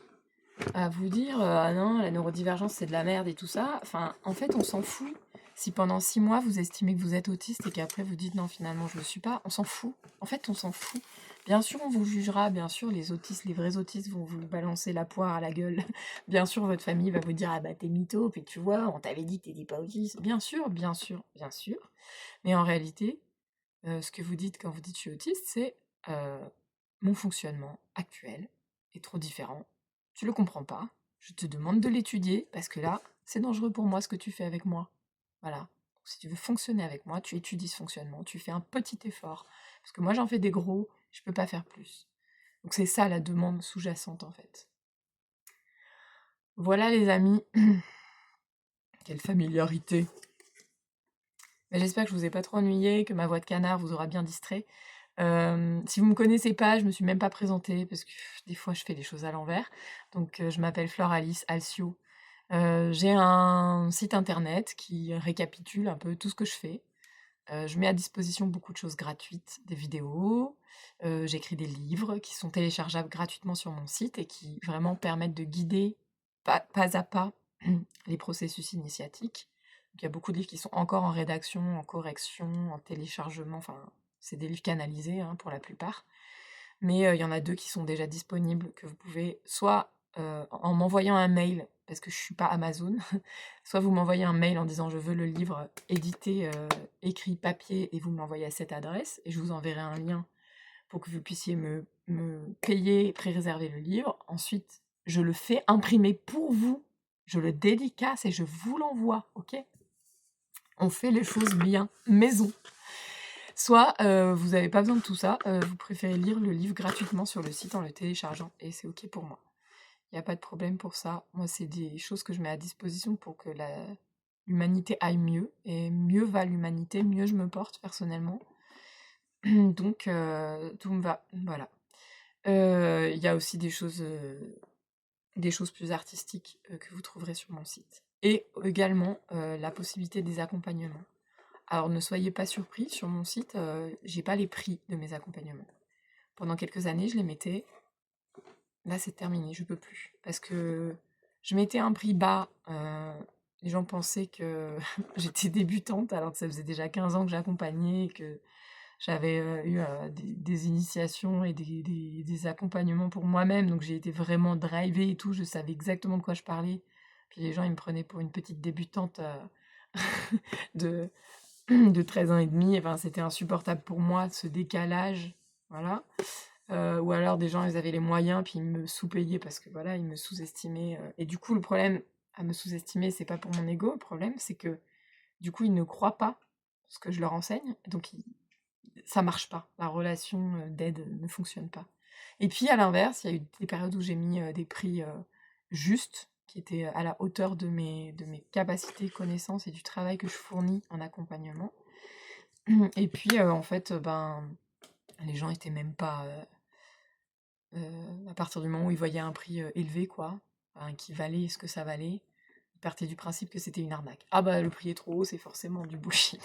à vous dire ah non, la neurodivergence c'est de la merde et tout ça. Enfin, en fait, on s'en fout. Si pendant 6 mois vous estimez que vous êtes autiste et qu'après vous dites non, finalement je le suis pas, on s'en fout. En fait, on s'en fout. Bien sûr, on vous jugera, bien sûr, les autistes, les vrais autistes vont vous balancer la poire à la gueule. Bien sûr, votre famille va vous dire ah bah t'es mytho, puis tu vois, on t'avait dit que t'étais pas autiste. Bien sûr, bien sûr, bien sûr. Mais en réalité, ce que vous dites quand vous dites je suis autiste, c'est mon fonctionnement actuel est trop différent. Tu le comprends pas. Je te demande de l'étudier parce que là, c'est dangereux pour moi ce que tu fais avec moi. Voilà. Donc, si tu veux fonctionner avec moi, tu étudies ce fonctionnement, tu fais un petit effort. Parce que moi, j'en fais des gros, je peux pas faire plus. Donc c'est ça la demande sous-jacente en fait. Voilà les amis. Quelle familiarité. Mais j'espère que je vous ai pas trop ennuyé, que ma voix de canard vous aura bien distrait. Si vous me connaissez pas, je me suis même pas présentée parce que des fois je fais les choses à l'envers. Donc je m'appelle Flore Alice Alcio. J'ai un site internet qui récapitule un peu tout ce que je fais. Je mets à disposition beaucoup de choses gratuites, des vidéos, j'écris des livres qui sont téléchargeables gratuitement sur mon site et qui vraiment permettent de guider pas à pas les processus initiatiques. Donc il y a beaucoup de livres qui sont encore en rédaction, en correction, en téléchargement, enfin c'est des livres canalisés hein, pour la plupart. Mais il y en a 2 qui sont déjà disponibles, que vous pouvez soit en m'envoyant un mail, parce que je suis pas Amazon, soit vous m'envoyez un mail en disant: «Je veux le livre édité, écrit papier» et vous me l'envoyez à cette adresse et je vous enverrai un lien pour que vous puissiez me payer, pré-réserver le livre. Ensuite, je le fais imprimer pour vous, je le dédicace et je vous l'envoie, OK? On fait les choses bien, maison. Soit, vous avez pas besoin de tout ça, vous préférez lire le livre gratuitement sur le site en le téléchargeant et c'est OK pour moi. Il y a pas de problème pour ça. Moi, c'est des choses que je mets à disposition pour que l'humanité aille mieux et mieux va l'humanité, mieux je me porte personnellement. Donc tout me va, voilà. Il y a aussi des choses plus artistiques, que vous trouverez sur mon site et également, la possibilité des accompagnements. Alors ne soyez pas surpris, sur mon site, j'ai pas les prix de mes accompagnements. Pendant quelques années, je les mettais. Là, c'est terminé, je peux plus. Parce que je mettais un prix bas, les gens pensaient que j'étais débutante, alors que ça faisait déjà 15 ans que j'accompagnais et que j'avais eu des initiations et des accompagnements pour moi-même, donc j'ai été vraiment drivée et tout, je savais exactement de quoi je parlais. Puis les gens, ils me prenaient pour une petite débutante de, de 13 ans et demi, enfin, c'était insupportable pour moi, ce décalage, voilà. Ou alors des gens, ils avaient les moyens, puis ils me sous-payaient parce que voilà, ils me sous-estimaient. Et du coup, le problème à me sous-estimer, c'est pas pour mon ego, le problème, c'est que du coup, ils ne croient pas ce que je leur enseigne, donc ça marche pas. La relation d'aide ne fonctionne pas. Et puis à l'inverse, il y a eu des périodes où j'ai mis des prix justes, qui étaient à la hauteur de mes capacités, connaissances et du travail que je fournis en accompagnement. Et puis en fait, ben, les gens étaient même pas à partir du moment où ils voyaient un prix, élevé quoi, enfin qui valait ce que ça valait, ils partaient du principe que c'était une arnaque. «Ah bah, le prix est trop haut, c'est forcément du bullshit».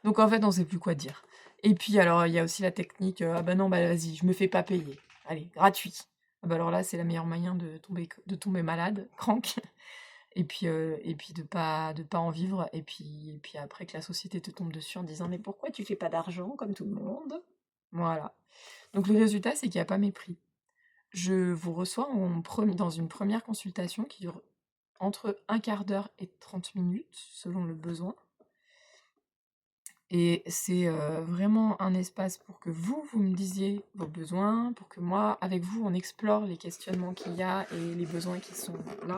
Donc en fait, on sait plus quoi dire. Et puis alors, il y a aussi la technique, «Ah bah non, bah vas-y, je me fais pas payer. Allez, gratuit». Ah bah alors là, c'est le meilleur moyen de tomber malade, crank, et puis de pas en vivre et puis après que la société te tombe dessus en disant: «Mais pourquoi tu fais pas d'argent comme tout le monde?» Voilà. Donc le résultat, c'est qu'il y a pas mes prix. Je vous reçois dans une première consultation qui dure entre un quart d'heure et 30 minutes, selon le besoin. Et c'est vraiment un espace pour que vous me disiez vos besoins, pour que moi, avec vous, on explore les questionnements qu'il y a et les besoins qui sont là.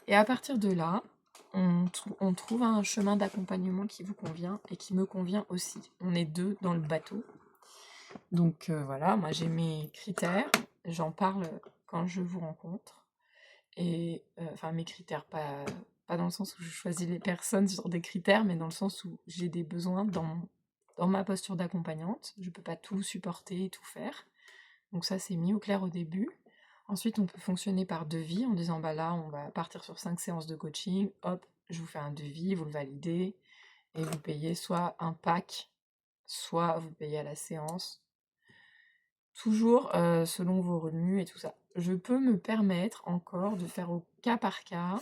Et à partir de là, on trouve un chemin d'accompagnement qui vous convient et qui me convient aussi. On est deux dans le bateau. Donc voilà, moi j'ai mes critères, j'en parle quand je vous rencontre. Et enfin mes critères, pas dans le sens où je choisis les personnes sur des critères, mais dans le sens où j'ai des besoins dans ma posture d'accompagnante. Je peux pas tout supporter et tout faire. Donc ça, c'est mis au clair au début. Ensuite, on peut fonctionner par devis en disant, bah là, on va partir sur 5 séances de coaching. Hop, je vous fais un devis, vous le validez, et vous payez soit un pack, soit vous payez à la séance. Toujours selon vos revenus et tout ça. Je peux me permettre encore de faire au cas par cas.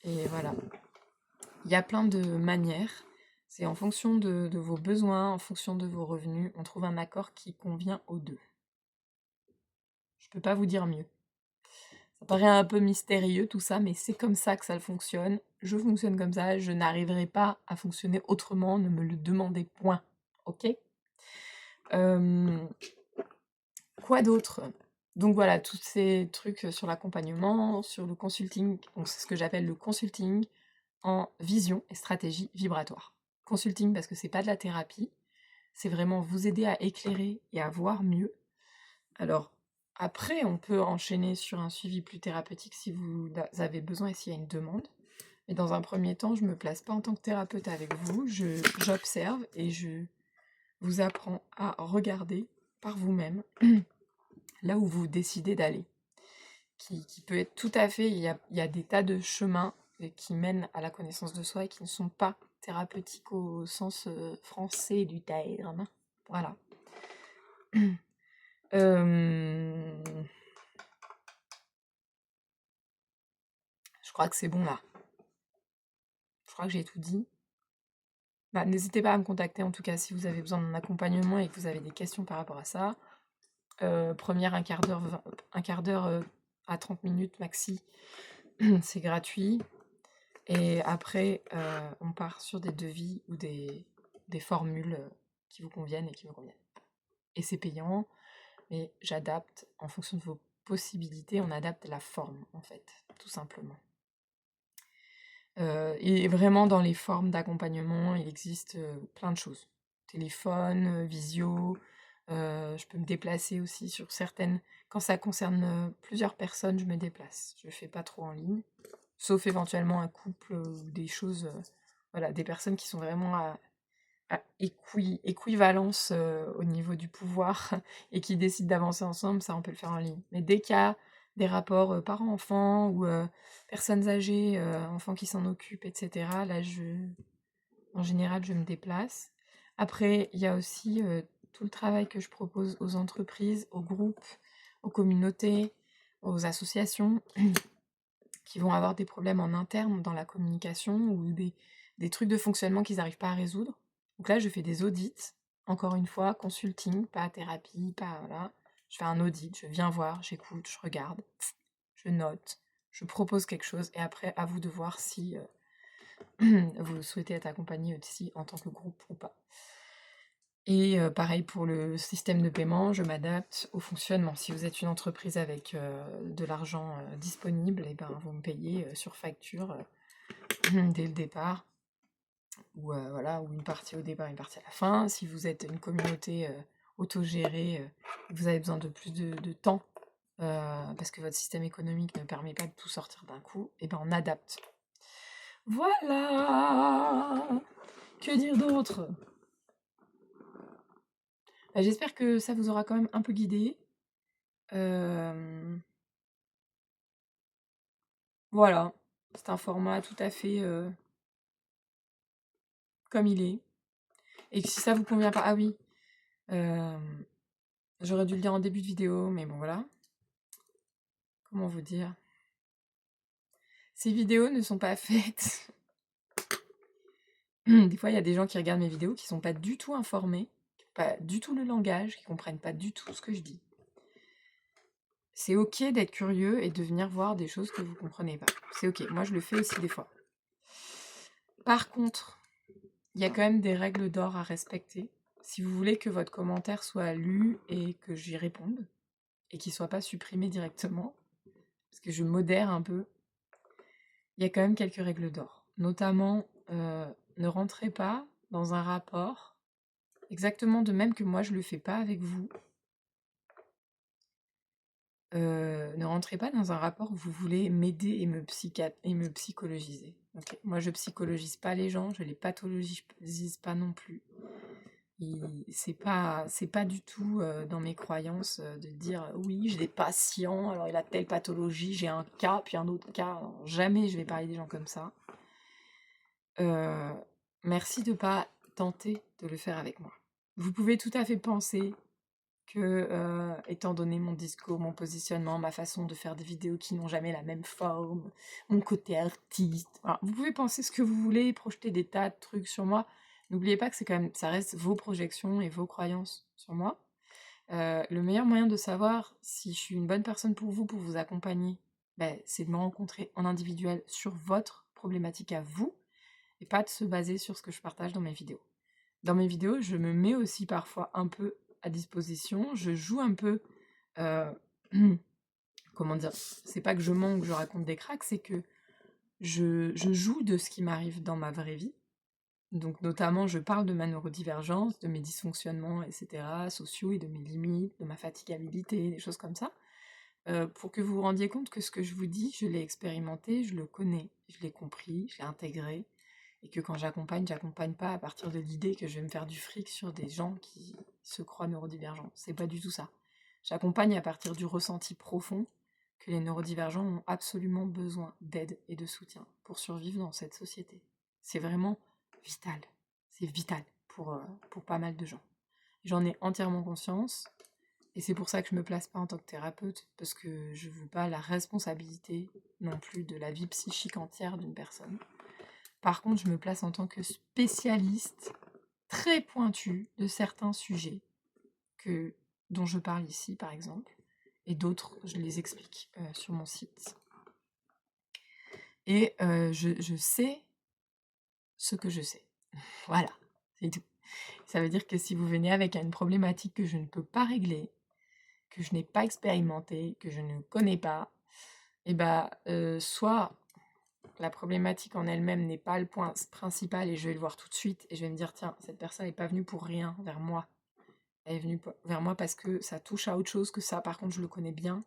Et voilà. Il y a plein de manières. C'est en fonction de vos besoins, en fonction de vos revenus. On trouve un accord qui convient aux deux. Je peux pas vous dire mieux. Ça paraît un peu mystérieux tout ça, mais c'est comme ça que ça fonctionne. Je fonctionne comme ça, je n'arriverai pas à fonctionner autrement, ne me le demandez point. Ok. Quoi d'autre? Donc voilà, tous ces trucs sur l'accompagnement, sur le consulting, donc c'est ce que j'appelle le consulting en vision et stratégie vibratoire. Consulting parce que c'est pas de la thérapie, c'est vraiment vous aider à éclairer et à voir mieux. Alors après, on peut enchaîner sur un suivi plus thérapeutique si vous avez besoin et s'il y a une demande. Mais dans un premier temps, je me place pas en tant que thérapeute avec vous, j'observe et je vous apprends à regarder par vous-même là où vous décidez d'aller. Qui peut être tout à fait, il y a des tas de chemins qui mènent à la connaissance de soi et qui ne sont pas thérapeutiques au sens français du terme. Voilà. Je crois que c'est bon là. Je crois que j'ai tout dit. Bah, n'hésitez pas à me contacter en tout cas si vous avez besoin d'un accompagnement et que vous avez des questions par rapport à ça. Première un quart d'heure à 30 minutes maxi, c'est gratuit. Et après, on part sur des devis ou des formules qui vous conviennent et qui me conviennent. Et c'est payant, mais j'adapte en fonction de vos possibilités, on adapte la forme, en fait, tout simplement. Et vraiment, dans les formes d'accompagnement, il existe plein de choses. Téléphone, visio, je peux me déplacer aussi sur certaines. Quand ça concerne plusieurs personnes, je me déplace. Je fais pas trop en ligne, sauf éventuellement un couple ou des choses, voilà, des personnes qui sont vraiment à équivalence au niveau du pouvoir et qui décident d'avancer ensemble, ça on peut le faire en ligne. Mais dès qu'il y a des rapports parents-enfants ou personnes âgées, enfants qui s'en occupent, etc., là, en général, je me déplace. Après, il y a aussi tout le travail que je propose aux entreprises, aux groupes, aux communautés, aux associations qui vont avoir des problèmes en interne dans la communication ou des trucs de fonctionnement qu'ils n'arrivent pas à résoudre. Donc là, je fais des audits, encore une fois, consulting, pas thérapie, pas voilà. Je fais un audit, je viens voir, j'écoute, je regarde, je note, je propose quelque chose et après, à vous de voir si vous souhaitez être accompagné aussi en tant que groupe ou pas. Et pareil pour le système de paiement, je m'adapte au fonctionnement. Si vous êtes une entreprise avec de l'argent disponible, et ben, vous me payez sur facture dès le départ, ou voilà, ou une partie au départ, une partie à la fin. Si vous êtes une communauté autogérée, vous avez besoin de plus de temps parce que votre système économique ne permet pas de tout sortir d'un coup, et ben on adapte. Voilà. Que dire d'autre? J'espère que ça vous aura quand même un peu guidé. Voilà, c'est un format tout à fait comme il est. Et que si ça vous convient pas, ah oui, j'aurais dû le dire en début de vidéo, mais bon voilà. Comment vous dire? Ces vidéos ne sont pas faites. Des fois, il y a des gens qui regardent mes vidéos qui sont pas du tout informés, qui n'ont pas du tout le langage, qui comprennent pas du tout ce que je dis. C'est ok d'être curieux et de venir voir des choses que vous comprenez pas. C'est ok, moi je le fais aussi des fois. Par contre, il y a quand même des règles d'or à respecter. Si vous voulez que votre commentaire soit lu et que j'y réponde, et qu'il soit pas supprimé directement, parce que je modère un peu, il y a quand même quelques règles d'or. Notamment, ne rentrez pas dans un rapport, exactement de même que moi je le fais pas avec vous. Ne rentrez pas dans un rapport où vous voulez m'aider et me psychologiser. Okay. Moi, je psychologise pas les gens, je les pathologise pas non plus. C'est pas du tout dans mes croyances de dire oui, j'ai des patients, alors il a telle pathologie, j'ai un cas, puis un autre cas. Alors, jamais je vais parler des gens comme ça. Merci de pas tenter de le faire avec moi. Vous pouvez tout à fait penser que, étant donné mon discours, mon positionnement, ma façon de faire des vidéos qui n'ont jamais la même forme, mon côté artiste, voilà, vous pouvez penser ce que vous voulez, projeter des tas de trucs sur moi. N'oubliez pas que c'est quand même, ça reste vos projections et vos croyances sur moi. Le meilleur moyen de savoir si je suis une bonne personne pour vous accompagner, ben, c'est de me rencontrer en individuel sur votre problématique à vous, et pas de se baser sur ce que je partage dans mes vidéos. Dans mes vidéos, je me mets aussi parfois un peu à disposition, je joue un peu, euh, comment dire, c'est pas que je mens ou que je raconte des cracks, c'est que je joue de ce qui m'arrive dans ma vraie vie. Donc notamment, je parle de ma neurodivergence, de mes dysfonctionnements, etc., sociaux et de mes limites, de ma fatigabilité, des choses comme ça, pour que vous vous rendiez compte que ce que je vous dis, je l'ai expérimenté, je le connais, je l'ai compris, je l'ai intégré, et que quand j'accompagne pas à partir de l'idée que je vais me faire du fric sur des gens qui se croient neurodivergents. C'est pas du tout ça. J'accompagne à partir du ressenti profond que les neurodivergents ont absolument besoin d'aide et de soutien pour survivre dans cette société. C'est vraiment vital. C'est vital pour pas mal de gens. J'en ai entièrement conscience, et c'est pour ça que je me place pas en tant que thérapeute, parce que je veux pas la responsabilité non plus de la vie psychique entière d'une personne. Par contre, je me place en tant que spécialiste très pointue de certains sujets dont je parle ici, par exemple, et d'autres, je les explique sur mon site. Et je sais ce que je sais. Voilà, c'est tout. Ça veut dire que si vous venez avec une problématique que je ne peux pas régler, que je n'ai pas expérimenté, que je ne connais pas, et bah, soit la problématique en elle-même n'est pas le point principal et je vais le voir tout de suite et je vais me dire tiens, cette personne n'est pas venue pour rien vers moi. Elle est venue vers moi parce que ça touche à autre chose que ça, par contre je le connais bien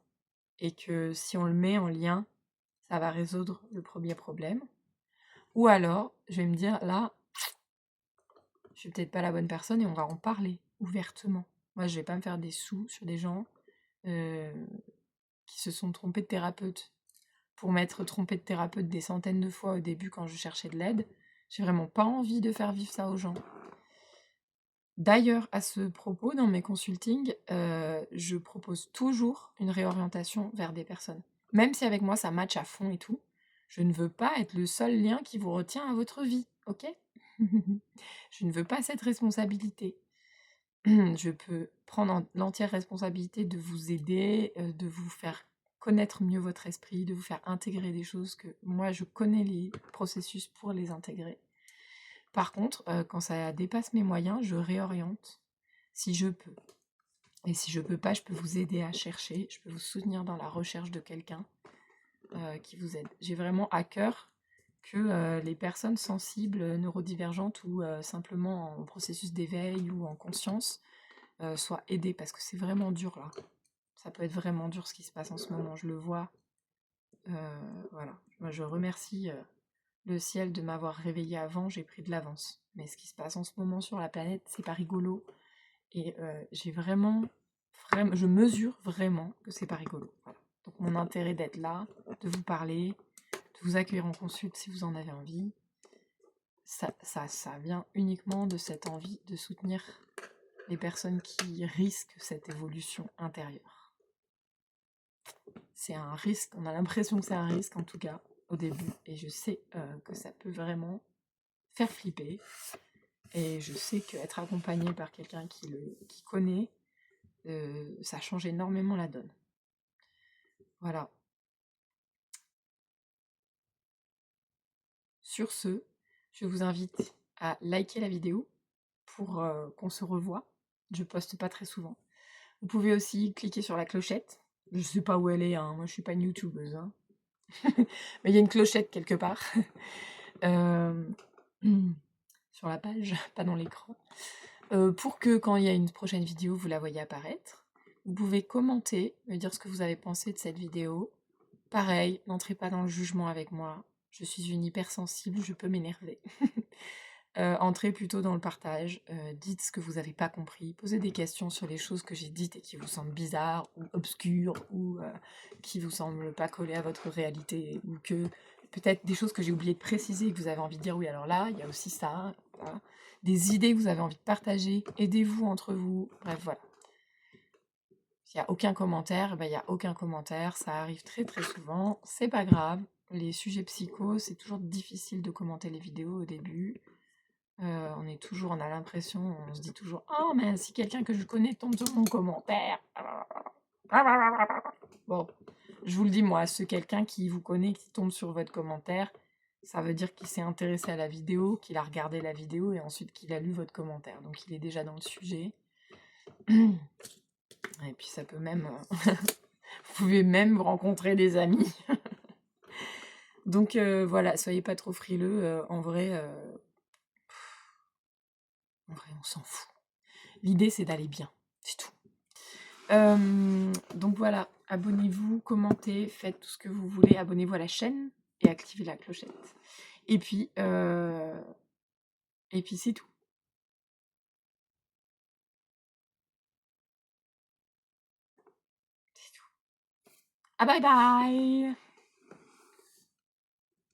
et que si on le met en lien, ça va résoudre le premier problème. Ou alors, je vais me dire là, je suis peut-être pas la bonne personne et on va en parler ouvertement. Moi, je vais pas me faire des sous sur des gens qui se sont trompés de thérapeute. Pour m'être trompée de thérapeute des centaines de fois au début quand je cherchais de l'aide, j'ai vraiment pas envie de faire vivre ça aux gens. D'ailleurs, à ce propos, dans mes consultings, je propose toujours une réorientation vers des personnes. Même si avec moi ça match à fond et tout, je ne veux pas être le seul lien qui vous retient à votre vie, ok? Je ne veux pas cette responsabilité. Je peux prendre l'entière responsabilité de vous aider, de vous faire connaître mieux votre esprit, de vous faire intégrer des choses que moi je connais les processus pour les intégrer. Par contre, quand ça dépasse mes moyens, je réoriente si je peux. Et si je peux pas, je peux vous aider à chercher, je peux vous soutenir dans la recherche de quelqu'un qui vous aide. J'ai vraiment à cœur que les personnes sensibles, neurodivergentes ou simplement en processus d'éveil ou en conscience soient aidées parce que c'est vraiment dur là. Ça peut être vraiment dur ce qui se passe en ce moment, je le vois. Voilà. Moi, je remercie le ciel de m'avoir réveillée avant, j'ai pris de l'avance. Mais ce qui se passe en ce moment sur la planète, c'est pas rigolo. Et j'ai vraiment, je mesure vraiment que c'est pas rigolo. Voilà. Donc mon intérêt d'être là, de vous parler, de vous accueillir en consulte si vous en avez envie, ça vient uniquement de cette envie de soutenir les personnes qui risquent cette évolution intérieure. C'est un risque, on a l'impression que c'est un risque en tout cas au début, et je sais que ça peut vraiment faire flipper, et je sais qu'être accompagné par quelqu'un qui connaît, ça change énormément la donne. Voilà. Sur ce, je vous invite à liker la vidéo pour qu'on se revoie. Je poste pas très souvent. Vous pouvez aussi cliquer sur la clochette. Je sais pas où elle est, hein. Moi je suis pas une youtubeuse. Hein. Mais il y a une clochette quelque part. Sur la page, pas dans l'écran. Pour que quand il y a une prochaine vidéo, vous la voyez apparaître. Vous pouvez commenter, me dire ce que vous avez pensé de cette vidéo. Pareil, n'entrez pas dans le jugement avec moi. Je suis une hypersensible, je peux m'énerver. Entrez plutôt dans le partage, dites ce que vous n'avez pas compris, posez des questions sur les choses que j'ai dites et qui vous semblent bizarres ou obscures ou qui vous semblent pas coller à votre réalité ou que peut-être des choses que j'ai oublié de préciser et que vous avez envie de dire oui alors là, il y a aussi ça, voilà. Des idées que vous avez envie de partager, aidez-vous entre vous, bref voilà. S'il n'y a aucun commentaire, il n'y a aucun commentaire, ça arrive très très souvent, c'est pas grave. Les sujets psycho, c'est toujours difficile de commenter les vidéos au début. On a l'impression, on se dit toujours oh mais si quelqu'un que je connais tombe sur mon commentaire. Bon, je vous le dis moi, ce quelqu'un qui vous connaît, qui tombe sur votre commentaire, ça veut dire qu'il s'est intéressé à la vidéo, qu'il a regardé la vidéo et ensuite qu'il a lu votre commentaire. Donc il est déjà dans le sujet. Et puis ça peut même... vous pouvez même rencontrer des amis. Donc voilà, soyez pas trop frileux. En vrai, on s'en fout. L'idée, c'est d'aller bien. C'est tout. Donc voilà, abonnez-vous, commentez, faites tout ce que vous voulez. Abonnez-vous à la chaîne et activez la clochette. Et puis c'est tout. C'est tout. Ah bye bye!